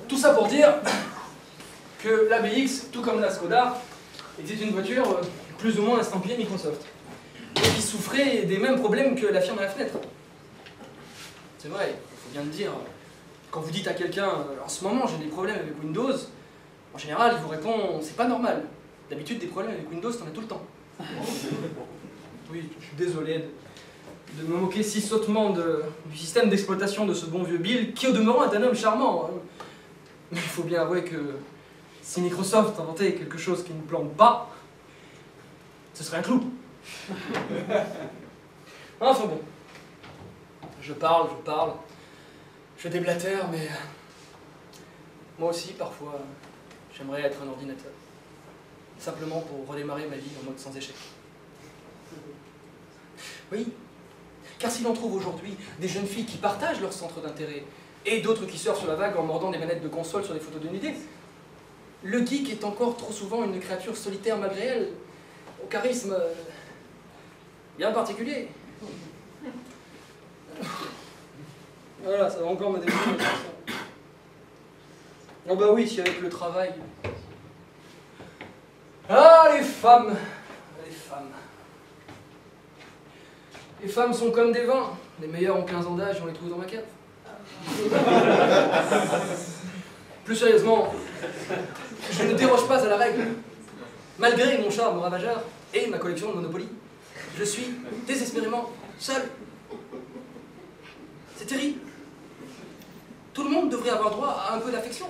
Tout ça pour dire que l'ABX, tout comme la Skoda, était une voiture plus ou moins estampillée Microsoft, et qui souffrait des mêmes problèmes que la firme à la fenêtre. C'est vrai, il faut bien le dire. Quand vous dites à quelqu'un « en ce moment j'ai des problèmes avec Windows », en général il vous répond « c'est pas normal, d'habitude des problèmes avec Windows t'en as tout le temps ». Oui, je suis désolé de me moquer si sottement du système d'exploitation de ce bon vieux Bill, qui au demeurant est un homme charmant. Mais il faut bien avouer que si Microsoft inventait quelque chose qui ne plante pas, ce serait un clou. Enfin bon. Je parle, je déblatère, mais moi aussi, parfois, j'aimerais être un ordinateur. Simplement pour redémarrer ma vie en mode sans échec. Oui, car si l'on trouve aujourd'hui des jeunes filles qui partagent leur centre d'intérêt et d'autres qui surfent sur la vague en mordant des manettes de console sur des photos de nudité, Le geek est encore trop souvent une créature solitaire malgré elle, au charisme bien particulier. Voilà, ça va encore me déprimer. Oh bah oui, avec le travail. Ah, les femmes. Les femmes. Les femmes sont comme des vins. Les meilleurs ont 15 ans d'âge et on les trouve dans ma cave. Plus sérieusement, je ne déroge pas à la règle. Malgré mon charme ravageur et ma collection de Monopoly, je suis désespérément seul. C'est terrible. Tout le monde devrait avoir droit à un peu d'affection.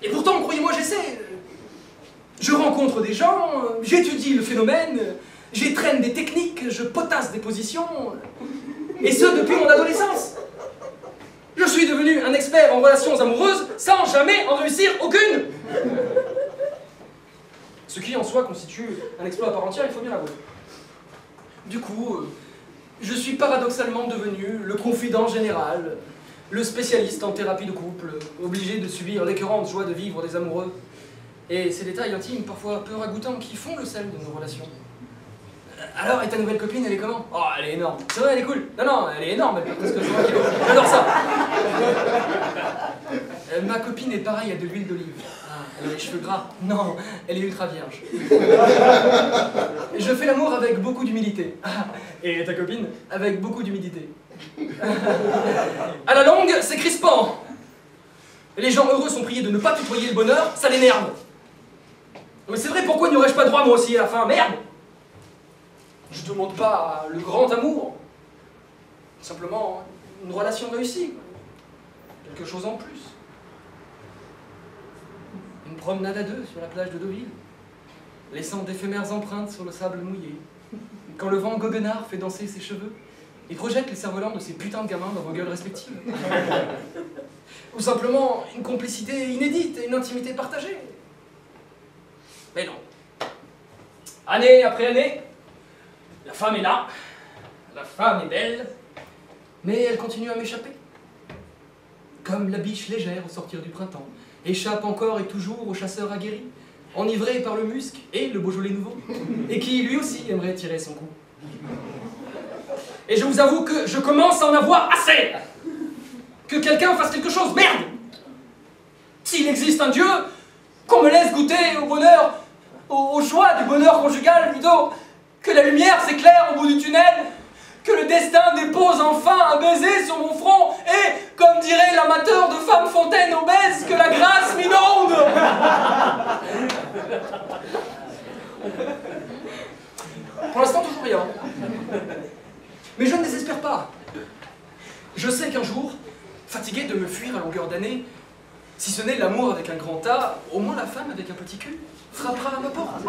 Et pourtant, croyez-moi, j'essaie. Je rencontre des gens, j'étudie le phénomène, j'étrenne des techniques, je potasse des positions. Et ce, depuis mon adolescence. Je suis devenu un expert en relations amoureuses sans jamais en réussir aucune. Ce qui en soi constitue un exploit à part entière, il faut bien l'avouer. Du coup, je suis paradoxalement devenu le confident général, le spécialiste en thérapie de couple, obligé de subir l'écœurante joie de vivre des amoureux, et ces détails intimes, parfois peu ragoûtants, qui font le sel de nos relations. Alors, et ta nouvelle copine, elle est comment? Oh, elle est énorme. C'est vrai, elle est cool. Non, non, elle est énorme, elle pèse presque 100 kilos. J'adore ça. Ma copine est pareille à de l'huile d'olive. Ah, elle a les cheveux gras. Non, elle est ultra vierge. Je fais l'amour avec beaucoup d'humilité. Ah, et ta copine? Avec beaucoup d'humidité. À la longue, c'est crispant. Les gens heureux sont priés de ne pas tutoyer le bonheur, ça l'énerve. Mais c'est vrai, pourquoi n'y aurais-je pas droit moi aussi à la fin? Merde! Je ne demande pas le grand amour, simplement une relation réussie, quelque chose en plus. Une promenade à deux sur la plage de Deauville, laissant d'éphémères empreintes sur le sable mouillé. Quand le vent goguenard fait danser ses cheveux, il projette les cerfs-volants de ces putains de gamins dans vos gueules respectives. Ou simplement une complicité inédite et une intimité partagée. Mais non. Année après année, la femme est là, la femme est belle, mais elle continue à m'échapper. Comme la biche légère au sortir du printemps, échappe encore et toujours au chasseur aguerri, enivré par le musc et le Beaujolais nouveau, et qui lui aussi aimerait tirer son coup. Et je vous avoue que je commence à en avoir assez. Que quelqu'un fasse quelque chose, merde! S'il existe un Dieu, qu'on me laisse goûter au bonheur, aux joies du bonheur conjugal plutôt, que la lumière s'éclaire au bout du tunnel, que le destin dépose enfin un baiser sur mon front, et, comme dirait l'amateur de femme fontaine obèse, que la grâce m'inonde. Pour l'instant, toujours rien. Mais je ne désespère pas. Je sais qu'un jour, fatigué de me fuir à longueur d'année, si ce n'est l'amour avec un grand A, au moins la femme avec un petit cul frappera à ma porte.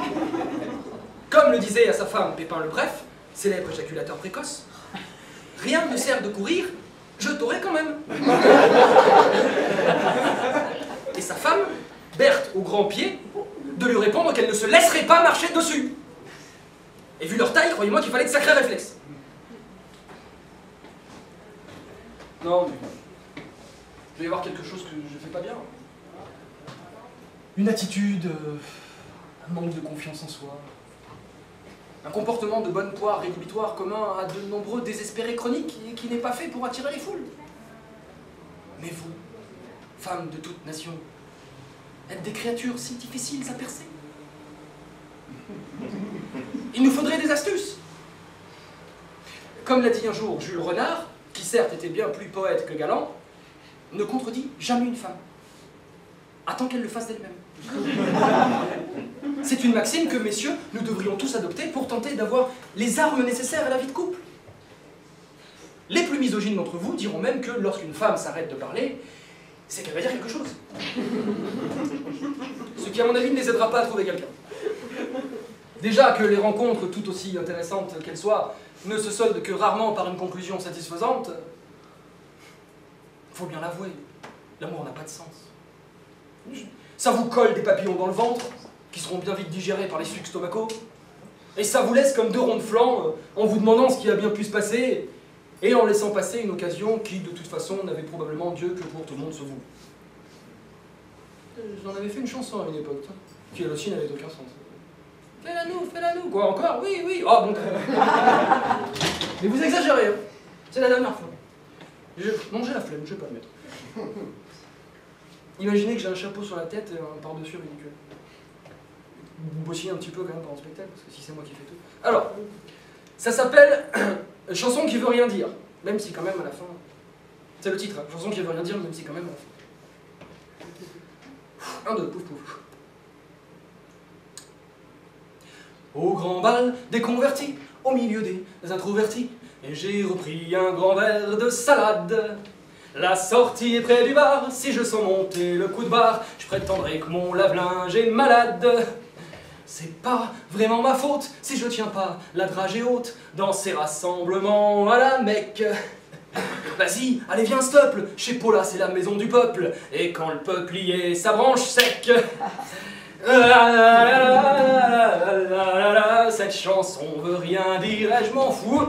Comme le disait à sa femme Pépin le Bref, célèbre éjaculateur précoce, rien ne sert de courir, je t'aurai quand même. Et sa femme, Berthe au grand pied, de lui répondre qu'elle ne se laisserait pas marcher dessus. Et vu leur taille, croyez-moi qu'il fallait de sacrés réflexes. Non, mais il doit y avoir quelque chose que je fais pas bien. Une attitude, un manque de confiance en soi, un comportement de bonne poire rédhibitoire commun à de nombreux désespérés chroniques et qui n'est pas fait pour attirer les foules. Mais vous, femmes de toute nation, êtes des créatures si difficiles à percer. Il nous faudrait des astuces. Comme l'a dit un jour Jules Renard, qui certes était bien plus poète que galant, ne contredit jamais une femme. Attends qu'elle le fasse d'elle-même. C'est une maxime que, messieurs, nous devrions tous adopter pour tenter d'avoir les armes nécessaires à la vie de couple. Les plus misogynes d'entre vous diront même que lorsqu'une femme s'arrête de parler, c'est qu'elle va dire quelque chose. Ce qui, à mon avis, ne les aidera pas à trouver quelqu'un. Déjà que les rencontres, tout aussi intéressantes qu'elles soient, ne se soldent que rarement par une conclusion satisfaisante, faut bien l'avouer, l'amour n'a pas de sens. Ça vous colle des papillons dans le ventre, qui seront bien vite digérés par les sucs stomacaux, et ça vous laisse comme deux ronds de flanc, en vous demandant ce qui a bien pu se passer, et en laissant passer une occasion qui, de toute façon, n'avait probablement Dieu que pour tout le monde sauf vous. J'en avais fait une chanson à une époque, qui elle aussi n'avait aucun sens. Fais-la nous, quoi, encore? Oui, oui, oh bon. Mais vous exagérez, hein. C'est la dernière fois. Non, j'ai la flemme, je vais pas le mettre. Imaginez que j'ai un chapeau sur la tête et un par-dessus ridicule. Vous bossiez un petit peu quand même pendant le spectacle, parce que si c'est moi qui fais tout. Alors, ça s'appelle Chanson qui veut rien dire, même si quand même à la fin... C'est le titre, hein. Chanson qui veut rien dire, même si quand même à la fin. 1, 2, pouf pouf. Au grand bal des convertis, au milieu des introvertis, et j'ai repris un grand verre de salade. La sortie est près du bar, si je sens monter le coup de barre, je prétendrai que mon lave-linge est malade. C'est pas vraiment ma faute si je tiens pas la dragée haute dans ces rassemblements à la Mecque. Vas-y, allez viens stop, chez Paula c'est la maison du peuple, et quand le peuple y est, sa branche sec. Cette chanson veut rien dire et je m'en fous.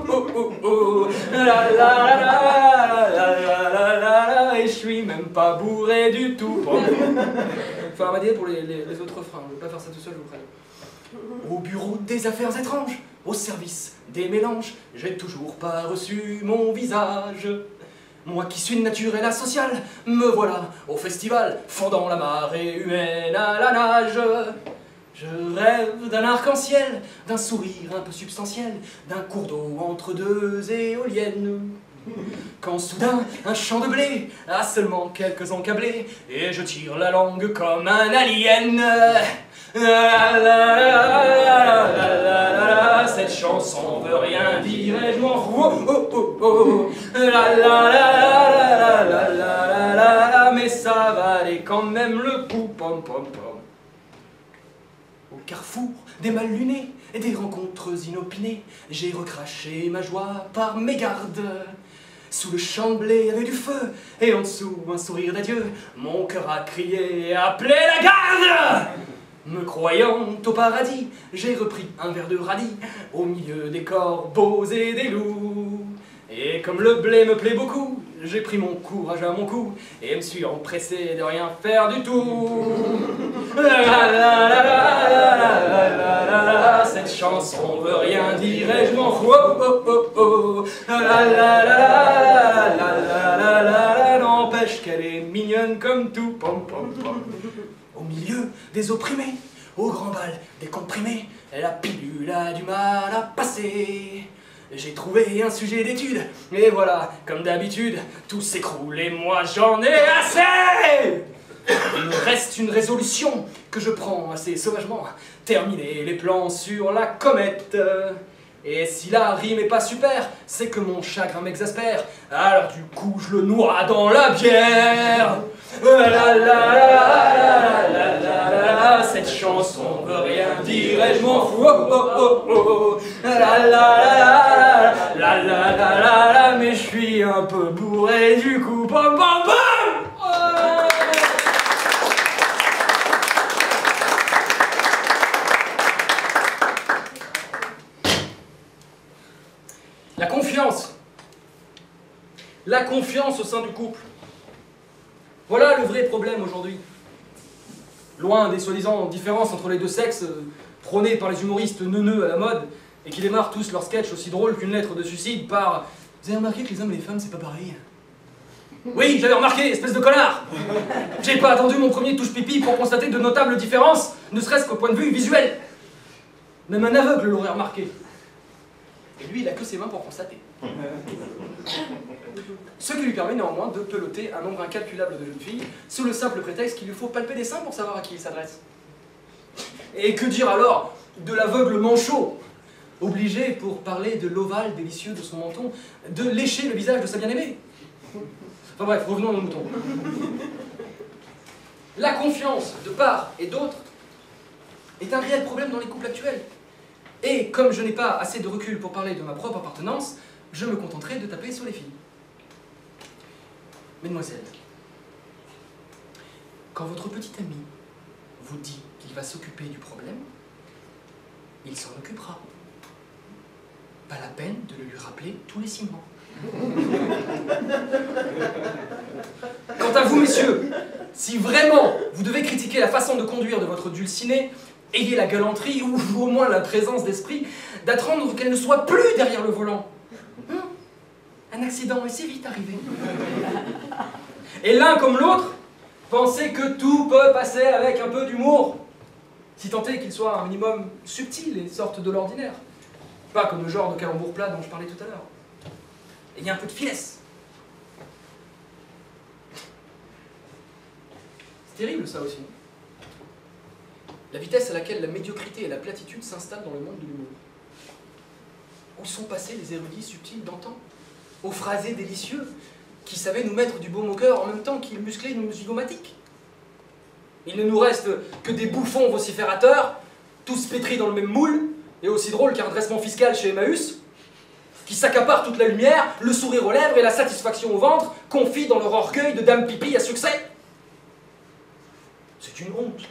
Et je suis même pas bourré du tout. Faut m'aider pour les autres refrains, je ne vais pas faire ça tout seul, je vous préviens. Au bureau des affaires étranges, au service des mélanges, j'ai toujours pas reçu mon visage. Moi qui suis naturel asocial, me voilà au festival, fendant la marée humaine à la nage. Je rêve d'un arc-en-ciel, d'un sourire un peu substantiel, d'un cours d'eau entre deux éoliennes. Quand soudain, un champ de blé a seulement quelques encablés, et je tire la langue comme un alien. Cette chanson veut rien dire et je m'en fous. Mais ça valait quand même le coup. Pom pom pom. Au carrefour des mal lunés et des rencontres inopinées, j'ai recraché ma joie par mégarde. Sous le champ de blé, il y avait du feu, et en dessous, un sourire d'adieu. Mon cœur a crié et appelé la garde. Me croyant au paradis, j'ai repris un verre de radis, au milieu des corbeaux et des loups. Et comme le blé me plaît beaucoup, j'ai pris mon courage à mon cou, et me suis empressé de rien faire du tout. Cette chanson veut rien dire et je m'en fous. N'empêche qu'elle est mignonne comme tout. Pom, pom, pom. Au milieu des opprimés, au grand bal des comprimés, la pilule a du mal à passer. J'ai trouvé un sujet d'étude, et voilà, comme d'habitude, tout s'écroule et moi j'en ai assez. Il me reste une résolution que je prends assez sauvagement, terminer les plans sur la comète. Et si la rime est pas super, c'est que mon chagrin m'exaspère, alors du coup je le noie dans la bière. Cette chanson veut rien dire et je m'en fous. Mais je suis un peu bourré du coup. Bam bam bam. La confiance. La confiance au sein du couple. Voilà le vrai problème aujourd'hui. Loin des soi-disant différences entre les deux sexes, prônées par les humoristes neuneux à la mode, et qui démarrent tous leurs sketchs aussi drôles qu'une lettre de suicide par « Vous avez remarqué que les hommes et les femmes, c'est pas pareil ?» Oui, j'avais remarqué, espèce de connard. J'ai pas attendu mon premier touche-pipi pour constater de notables différences, ne serait-ce qu'au point de vue visuel. Même un aveugle l'aurait remarqué. Et lui, il a que ses mains pour constater. Ce qui lui permet néanmoins de peloter un nombre incalculable de jeunes filles, sous le simple prétexte qu'il lui faut palper des seins pour savoir à qui il s'adresse. Et que dire alors de l'aveugle manchot, obligé, pour parler de l'ovale délicieux de son menton, de lécher le visage de sa bien-aimée. Enfin bref, revenons à nos moutons. La confiance, de part et d'autre, est un réel problème dans les couples actuels. Et comme je n'ai pas assez de recul pour parler de ma propre appartenance, je me contenterai de taper sur les filles. Mesdemoiselles, quand votre petit ami vous dit qu'il va s'occuper du problème, il s'en occupera. Pas la peine de le lui rappeler tous les 6 mois. Quant à vous, messieurs, si vraiment vous devez critiquer la façon de conduire de votre dulcinée, ayez la galanterie ou au moins la présence d'esprit d'attendre qu'elle ne soit plus derrière le volant. Un accident est si vite arrivé. Et l'un comme l'autre, pensez que tout peut passer avec un peu d'humour, si tant est qu'il soit un minimum subtil et sorte de l'ordinaire. Pas comme le genre de calembour plat dont je parlais tout à l'heure. Il y a un peu de finesse. C'est terrible ça aussi. La vitesse à laquelle la médiocrité et la platitude s'installent dans le monde de l'humour. Où sont passés les érudits subtils d'antan, aux phrasés délicieux, qui savaient nous mettre du baume au cœur en même temps qu'ils musclaient nos zygomatiques? Il ne nous reste que des bouffons vociférateurs, tous pétris dans le même moule, et aussi drôles qu'un redressement fiscal chez Emmaüs, qui s'accaparent toute la lumière, le sourire aux lèvres et la satisfaction au ventre, confient dans leur orgueil de dame pipi à succès. C'est une honte.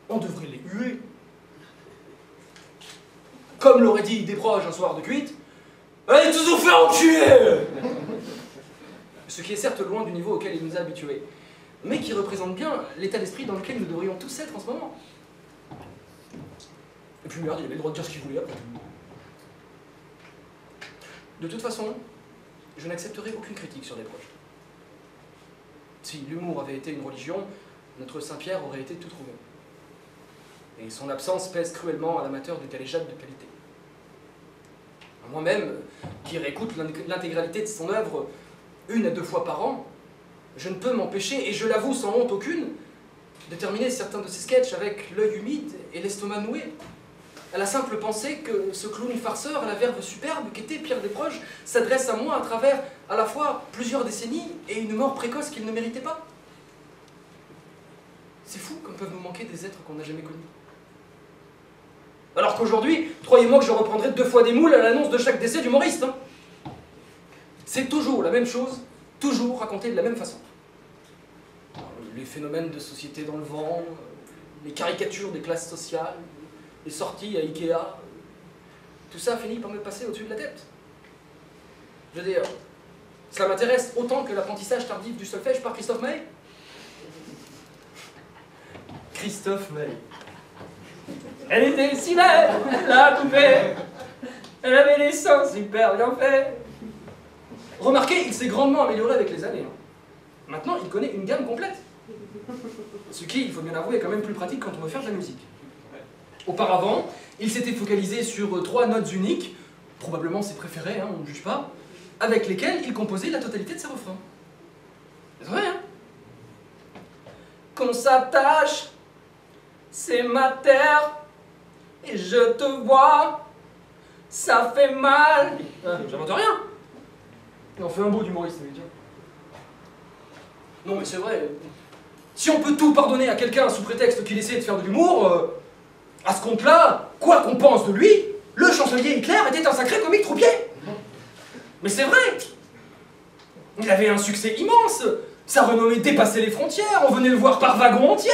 On devrait les huer. Comme l'aurait dit Desproges un soir de cuite, « Allez tous vous faire enculer !» Ce qui est certes loin du niveau auquel il nous a habitués, mais qui représente bien l'état d'esprit dans lequel nous devrions tous être en ce moment. Et puis merde, il avait le droit de dire ce qu'il voulait après. De toute façon, je n'accepterai aucune critique sur Desproges. Si l'humour avait été une religion, notre Saint-Pierre aurait été tout trouvé. Et son absence pèse cruellement à l'amateur de galéjades de qualité. Moi-même, qui réécoute l'intégralité de son œuvre 1 à 2 fois par an, je ne peux m'empêcher, et je l'avoue sans honte aucune, de terminer certains de ses sketchs avec l'œil humide et l'estomac noué, à la simple pensée que ce clown farceur à la verve superbe qu'était Pierre Desproges s'adresse à moi à travers à la fois plusieurs décennies et une mort précoce qu'il ne méritait pas. C'est fou comme peuvent nous manquer des êtres qu'on n'a jamais connus. Alors qu'aujourd'hui, croyez-moi que je reprendrai 2 fois des moules à l'annonce de chaque décès d'humoriste. Hein. C'est toujours la même chose, toujours raconté de la même façon. Les phénomènes de société dans le vent, les caricatures des classes sociales, les sorties à Ikea, tout ça finit par me passer au-dessus de la tête. Je veux dire, ça m'intéresse autant que l'apprentissage tardif du solfège par Christophe Maé. Christophe Maé. Elle était si belle, la poupée. Elle avait les seins super bien faits. Remarquez, il s'est grandement amélioré avec les années. Maintenant, il connaît une gamme complète. Ce qui, il faut bien avouer, est quand même plus pratique quand on veut faire de la musique. Auparavant, il s'était focalisé sur 3 notes uniques, probablement ses préférées, hein, on ne juge pas, avec lesquelles il composait la totalité de ses refrains. C'est vrai, hein? Qu'on s'attache, c'est ma terre, et je te vois, ça fait mal. J'invente rien. On fait un beau d'humoriste, ça veut dire. Non mais c'est vrai, si on peut tout pardonner à quelqu'un sous prétexte qu'il essaie de faire de l'humour, à ce compte-là, quoi qu'on pense de lui, le chancelier Hitler était un sacré comique troupier. Mais c'est vrai. Il avait un succès immense, sa renommée dépassait les frontières, on venait le voir par wagon entier.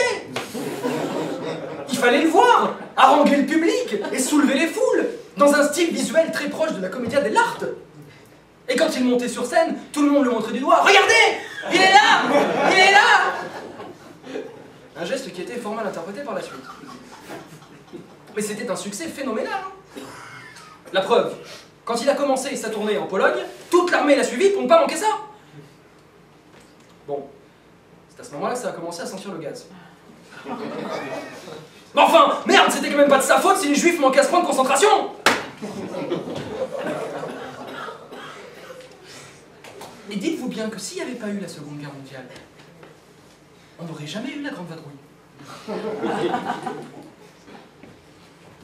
Il fallait le voir, haranguer le public et soulever les foules, dans un style visuel très proche de la commedia dell'arte. Et quand il montait sur scène, tout le monde le montrait du doigt. Regardez! Il est là! Il est là! Un geste qui était fort mal interprété par la suite. Mais c'était un succès phénoménal. Hein. La preuve, quand il a commencé sa tournée en Pologne, toute l'armée l'a suivi pour ne pas manquer ça. Bon, c'est à ce moment-là que ça a commencé à sentir le gaz. Mais enfin, merde, c'était quand même pas de sa faute si les juifs manquaient à ce point de concentration! Et dites-vous bien que s'il n'y avait pas eu la Seconde Guerre mondiale, on n'aurait jamais eu la Grande Vadrouille.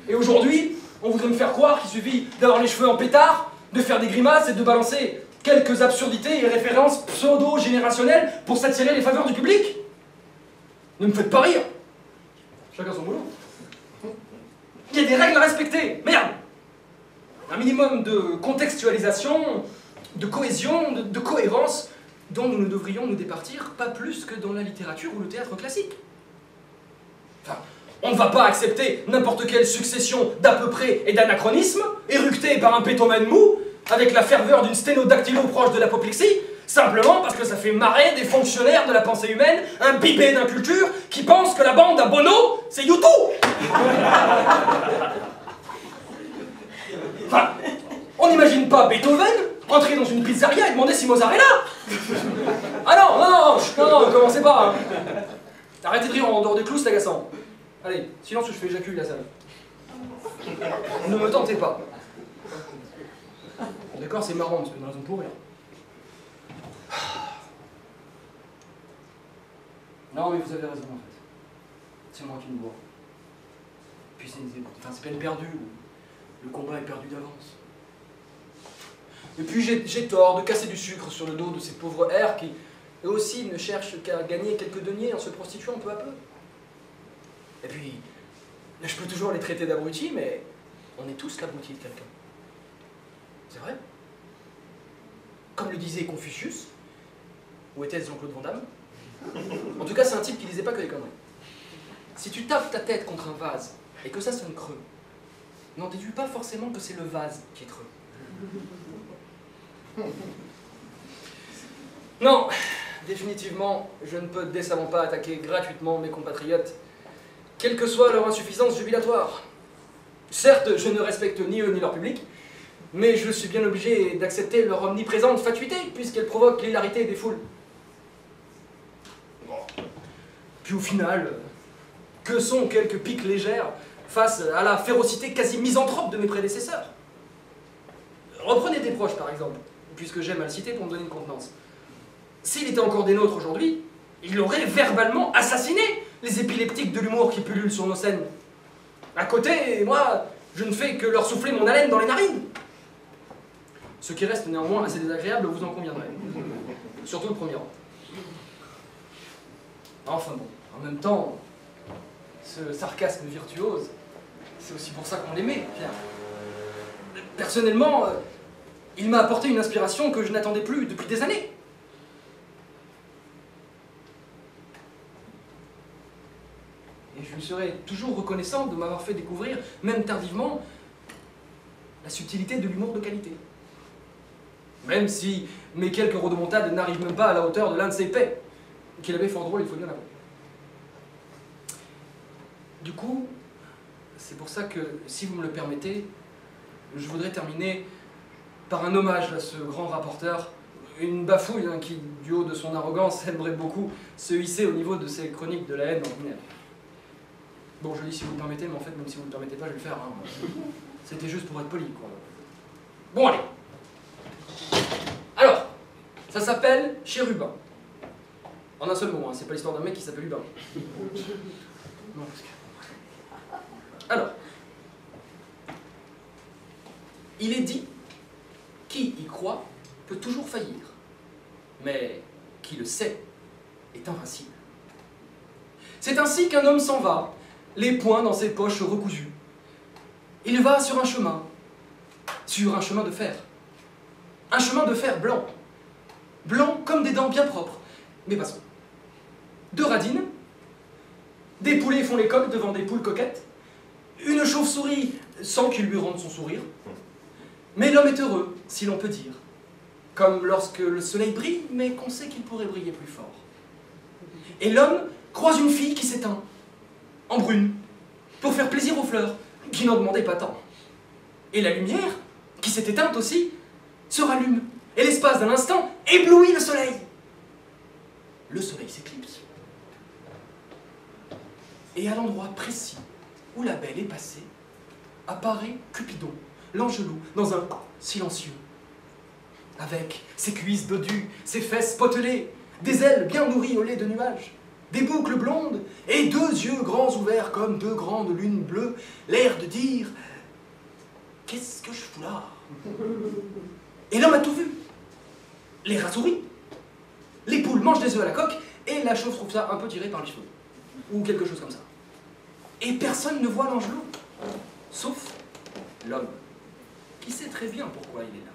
Et aujourd'hui, on voudrait me faire croire qu'il suffit d'avoir les cheveux en pétard, de faire des grimaces et de balancer quelques absurdités et références pseudo-générationnelles pour s'attirer les faveurs du public. Ne me faites pas rire. Chacun son boulot. Il y a des règles à respecter. Merde. Un minimum de contextualisation, de cohésion, de cohérence, dont nous ne devrions nous départir pas plus que dans la littérature ou le théâtre classique. Enfin, on ne va pas accepter n'importe quelle succession d'à peu près et d'anachronismes, éructés par un pétomane mou, avec la ferveur d'une sténodactylo proche de l'apoplexie, Simplement parce que ça fait marrer des fonctionnaires de la pensée humaine, imbibés d'inculture, qui pensent que la bande à Bono, c'est YouTube. Enfin, on n'imagine pas Beethoven entrer dans une pizzeria et demander si Mozart est là. Ah non, non, commencez pas. Hein. Arrêtez de rire en dehors des clous, c'est agaçant. Allez, silence ou je fais éjaculer la salle. Ne me tentez pas. D'accord, c'est marrant, c'est une raison pour rire. Non, mais vous avez raison en fait. C'est moi qui me bourre. Puis c'est peine perdue. Le combat est perdu d'avance. Et puis j'ai tort de casser du sucre sur le dos de ces pauvres airs qui, eux aussi, ne cherchent qu'à gagner quelques deniers en se prostituant peu à peu. Et puis, je peux toujours les traiter d'abrutis, mais on est tous l'abruti de quelqu'un. C'est vrai. Comme le disait Confucius, ou était-ce Jean-Claude Van Damme? En tout cas, c'est un type qui disait pas que des conneries. Si tu tapes ta tête contre un vase et que ça sonne creux, n'en déduis pas forcément que c'est le vase qui est creux. Non, définitivement, je ne peux décemment pas attaquer gratuitement mes compatriotes, quelle que soit leur insuffisance jubilatoire. Certes, je ne respecte ni eux ni leur public, mais je suis bien obligé d'accepter leur omniprésente fatuité, puisqu'elle provoque l'hilarité des foules. Bon. Puis au final, que sont quelques piques légères face à la férocité quasi misanthrope de mes prédécesseurs? Reprenez des proches, par exemple, puisque j'aime à le citer pour me donner une contenance. S'il était encore des nôtres aujourd'hui, il aurait verbalement assassiné les épileptiques de l'humour qui pullulent sur nos scènes. À côté, moi, je ne fais que leur souffler mon haleine dans les narines. Ce qui reste néanmoins assez désagréable, vous en conviendrez. Surtout le premier rang. Enfin bon, en même temps, ce sarcasme virtuose, c'est aussi pour ça qu'on l'aimait, Pierre. Personnellement, il m'a apporté une inspiration que je n'attendais plus depuis des années. Et je lui serai toujours reconnaissant de m'avoir fait découvrir, même tardivement, la subtilité de l'humour de qualité. Même si mes quelques rodomontades n'arrivent même pas à la hauteur de l'un de ses paix, qu'il avait fort drôle, il faut bien l'avouer. Du coup, c'est pour ça que, si vous me le permettez, je voudrais terminer par un hommage à ce grand rapporteur, une bafouille hein, qui, du haut de son arrogance, aimerait beaucoup se hisser au niveau de ses chroniques de la haine ordinaire. Bon, je dis si vous le permettez, mais en fait, même si vous ne le permettez pas, je vais le faire. Hein. C'était juste pour être poli, quoi. Bon, allez. Alors, ça s'appelle Chérubin. En un seul mot, hein, c'est pas l'histoire d'un mec qui s'appelle Hubin. Non, parce que... Alors, il est dit, qui y croit peut toujours faillir, mais qui le sait est invincible. C'est ainsi qu'un homme s'en va, les poings dans ses poches recousues. Il va sur un chemin de fer. Un chemin de fer blanc. Blanc comme des dents bien propres, mais passons. Deux radines, des poulets font les coqs devant des poules coquettes, une chauve-souris sans qu'il lui rende son sourire. Mais l'homme est heureux, si l'on peut dire. Comme lorsque le soleil brille, mais qu'on sait qu'il pourrait briller plus fort. Et l'homme croise une fille qui s'éteint, en brune, pour faire plaisir aux fleurs, qui n'en demandaient pas tant. Et la lumière, qui s'est éteinte aussi, se rallume, et l'espace d'un instant éblouit le soleil. Le soleil s'éclipse. Et à l'endroit précis où la belle est passée, apparaît Cupidon, l'angelou, dans un silencieux. Avec ses cuisses dodues, ses fesses potelées, des ailes bien nourries au lait de nuages, des boucles blondes et deux yeux grands ouverts comme deux grandes lunes bleues, l'air de dire « Qu'est-ce que je fous là ?» Et l'homme a tout vu. Les rats souris, les poules mangent des œufs à la coque, et la chauve trouve ça un peu tiré par les cheveux. Ou quelque chose comme ça. Et personne ne voit l'angelou, sauf l'homme, qui sait très bien pourquoi il est là.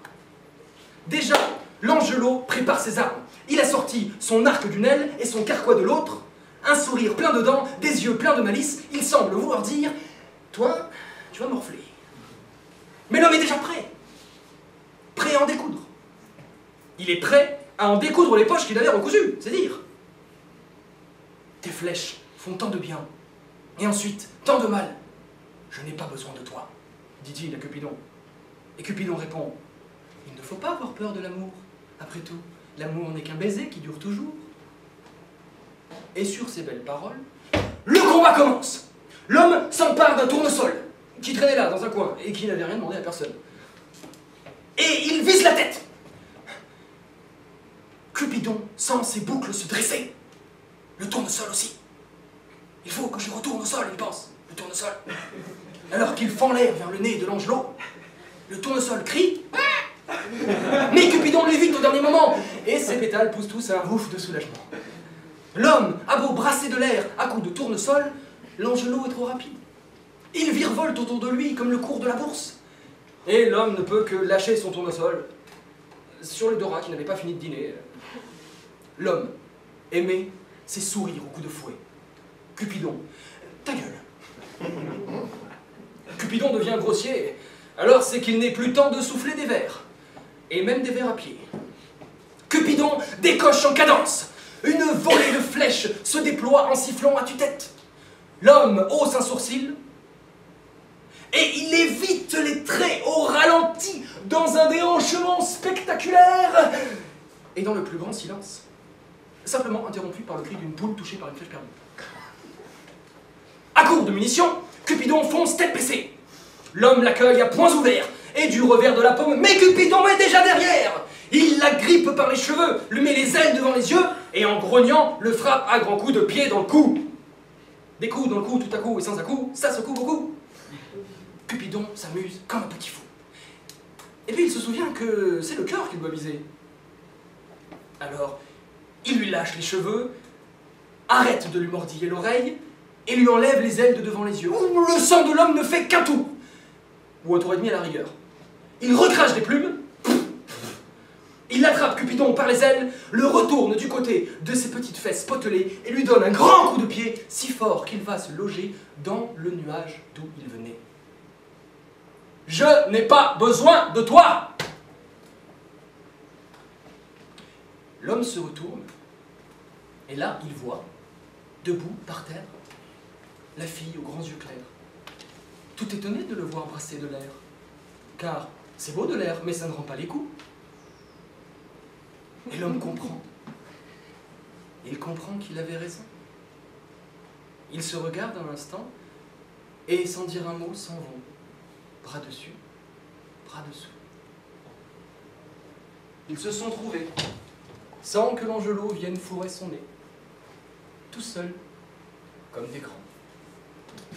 Déjà, l'angelot prépare ses armes. Il a sorti son arc d'une aile et son carquois de l'autre, un sourire plein de dents, des yeux pleins de malice. Il semble vouloir dire « Toi, tu vas morfler. » Mais l'homme est déjà prêt. Prêt à en découdre. Il est prêt à en découdre les poches qu'il avait recousues, c'est dire. Tes flèches font tant de bien, et ensuite tant de mal. Je n'ai pas besoin de toi, dit-il à Cupidon. Et Cupidon répond, il ne faut pas avoir peur de l'amour. Après tout, l'amour n'est qu'un baiser qui dure toujours. Et sur ces belles paroles, le combat commence. L'homme s'empare d'un tournesol qui traînait là, dans un coin, et qui n'avait rien demandé à personne. Et il vise la tête. Cupidon sent ses boucles se dresser. Le tournesol aussi. Il faut que je retourne au sol, il pense, le tournesol. Alors qu'il fend l'air vers le nez de l'angelot, le tournesol crie. Mais Cupidon l'évite au dernier moment, et ses pétales poussent tous un ouf de soulagement. L'homme a beau brasser de l'air à coups de tournesol, l'angelot est trop rapide. Il virevolte autour de lui comme le cours de la bourse. Et l'homme ne peut que lâcher son tournesol sur les Dora qui n'avaient pas fini de dîner. L'homme aimait ses sourires au coup de fouet. Cupidon, ta gueule. Cupidon devient grossier, alors c'est qu'il n'est plus temps de souffler des vers, et même des vers à pied. Cupidon décoche en cadence. Une volée de flèches se déploie en sifflant à tue-tête. L'homme hausse un sourcil, et il évite les traits au ralenti dans un déhanchement spectaculaire, et dans le plus grand silence, simplement interrompu par le cri d'une poule touchée par une flèche perdue. À court de munitions, Cupidon fonce tête baissée. L'homme l'accueille à poings ouverts et du revers de la paume, mais Cupidon est déjà derrière. Il la grippe par les cheveux, lui met les ailes devant les yeux et en grognant, le frappe à grands coups de pied dans le cou. Des coups dans le cou tout à coup et sans à coup, ça secoue beaucoup. Cupidon s'amuse comme un petit fou. Et puis il se souvient que c'est le cœur qu'il doit viser. Alors, il lui lâche les cheveux, arrête de lui mordiller l'oreille et lui enlève les ailes de devant les yeux. Ouh, le sang de l'homme ne fait qu'un tour. Ou un tour et demi à la rigueur. Il recrache des plumes. Il attrape Cupidon par les ailes, le retourne du côté de ses petites fesses potelées et lui donne un grand coup de pied si fort qu'il va se loger dans le nuage d'où il venait. Je n'ai pas besoin de toi! L'homme se retourne et là il voit, debout par terre, la fille aux grands yeux clairs, tout étonné de le voir brasser de l'air. Car c'est beau de l'air, mais ça ne rend pas les coups. Et l'homme comprend. Il comprend qu'il avait raison. Ils se regardent un instant et, sans dire un mot, s'en vont. Bras dessus, bras dessous. Ils se sont trouvés, sans que l'angelot vienne fourrer son nez. Tout seul, comme des grands.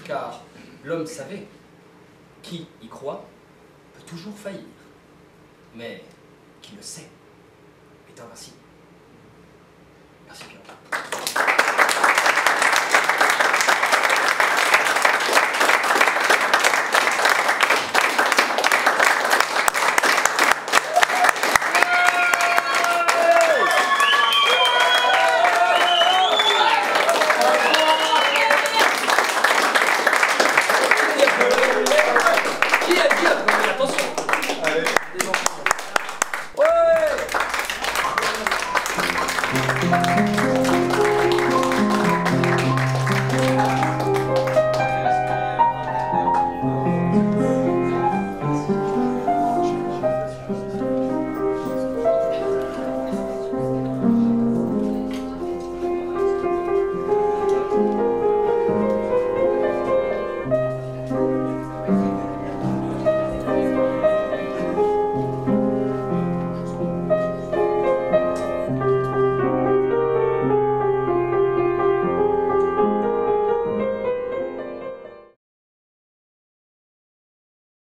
Car l'homme savait, qui y croit peut toujours faillir, mais qui le sait est invincible. Merci bien.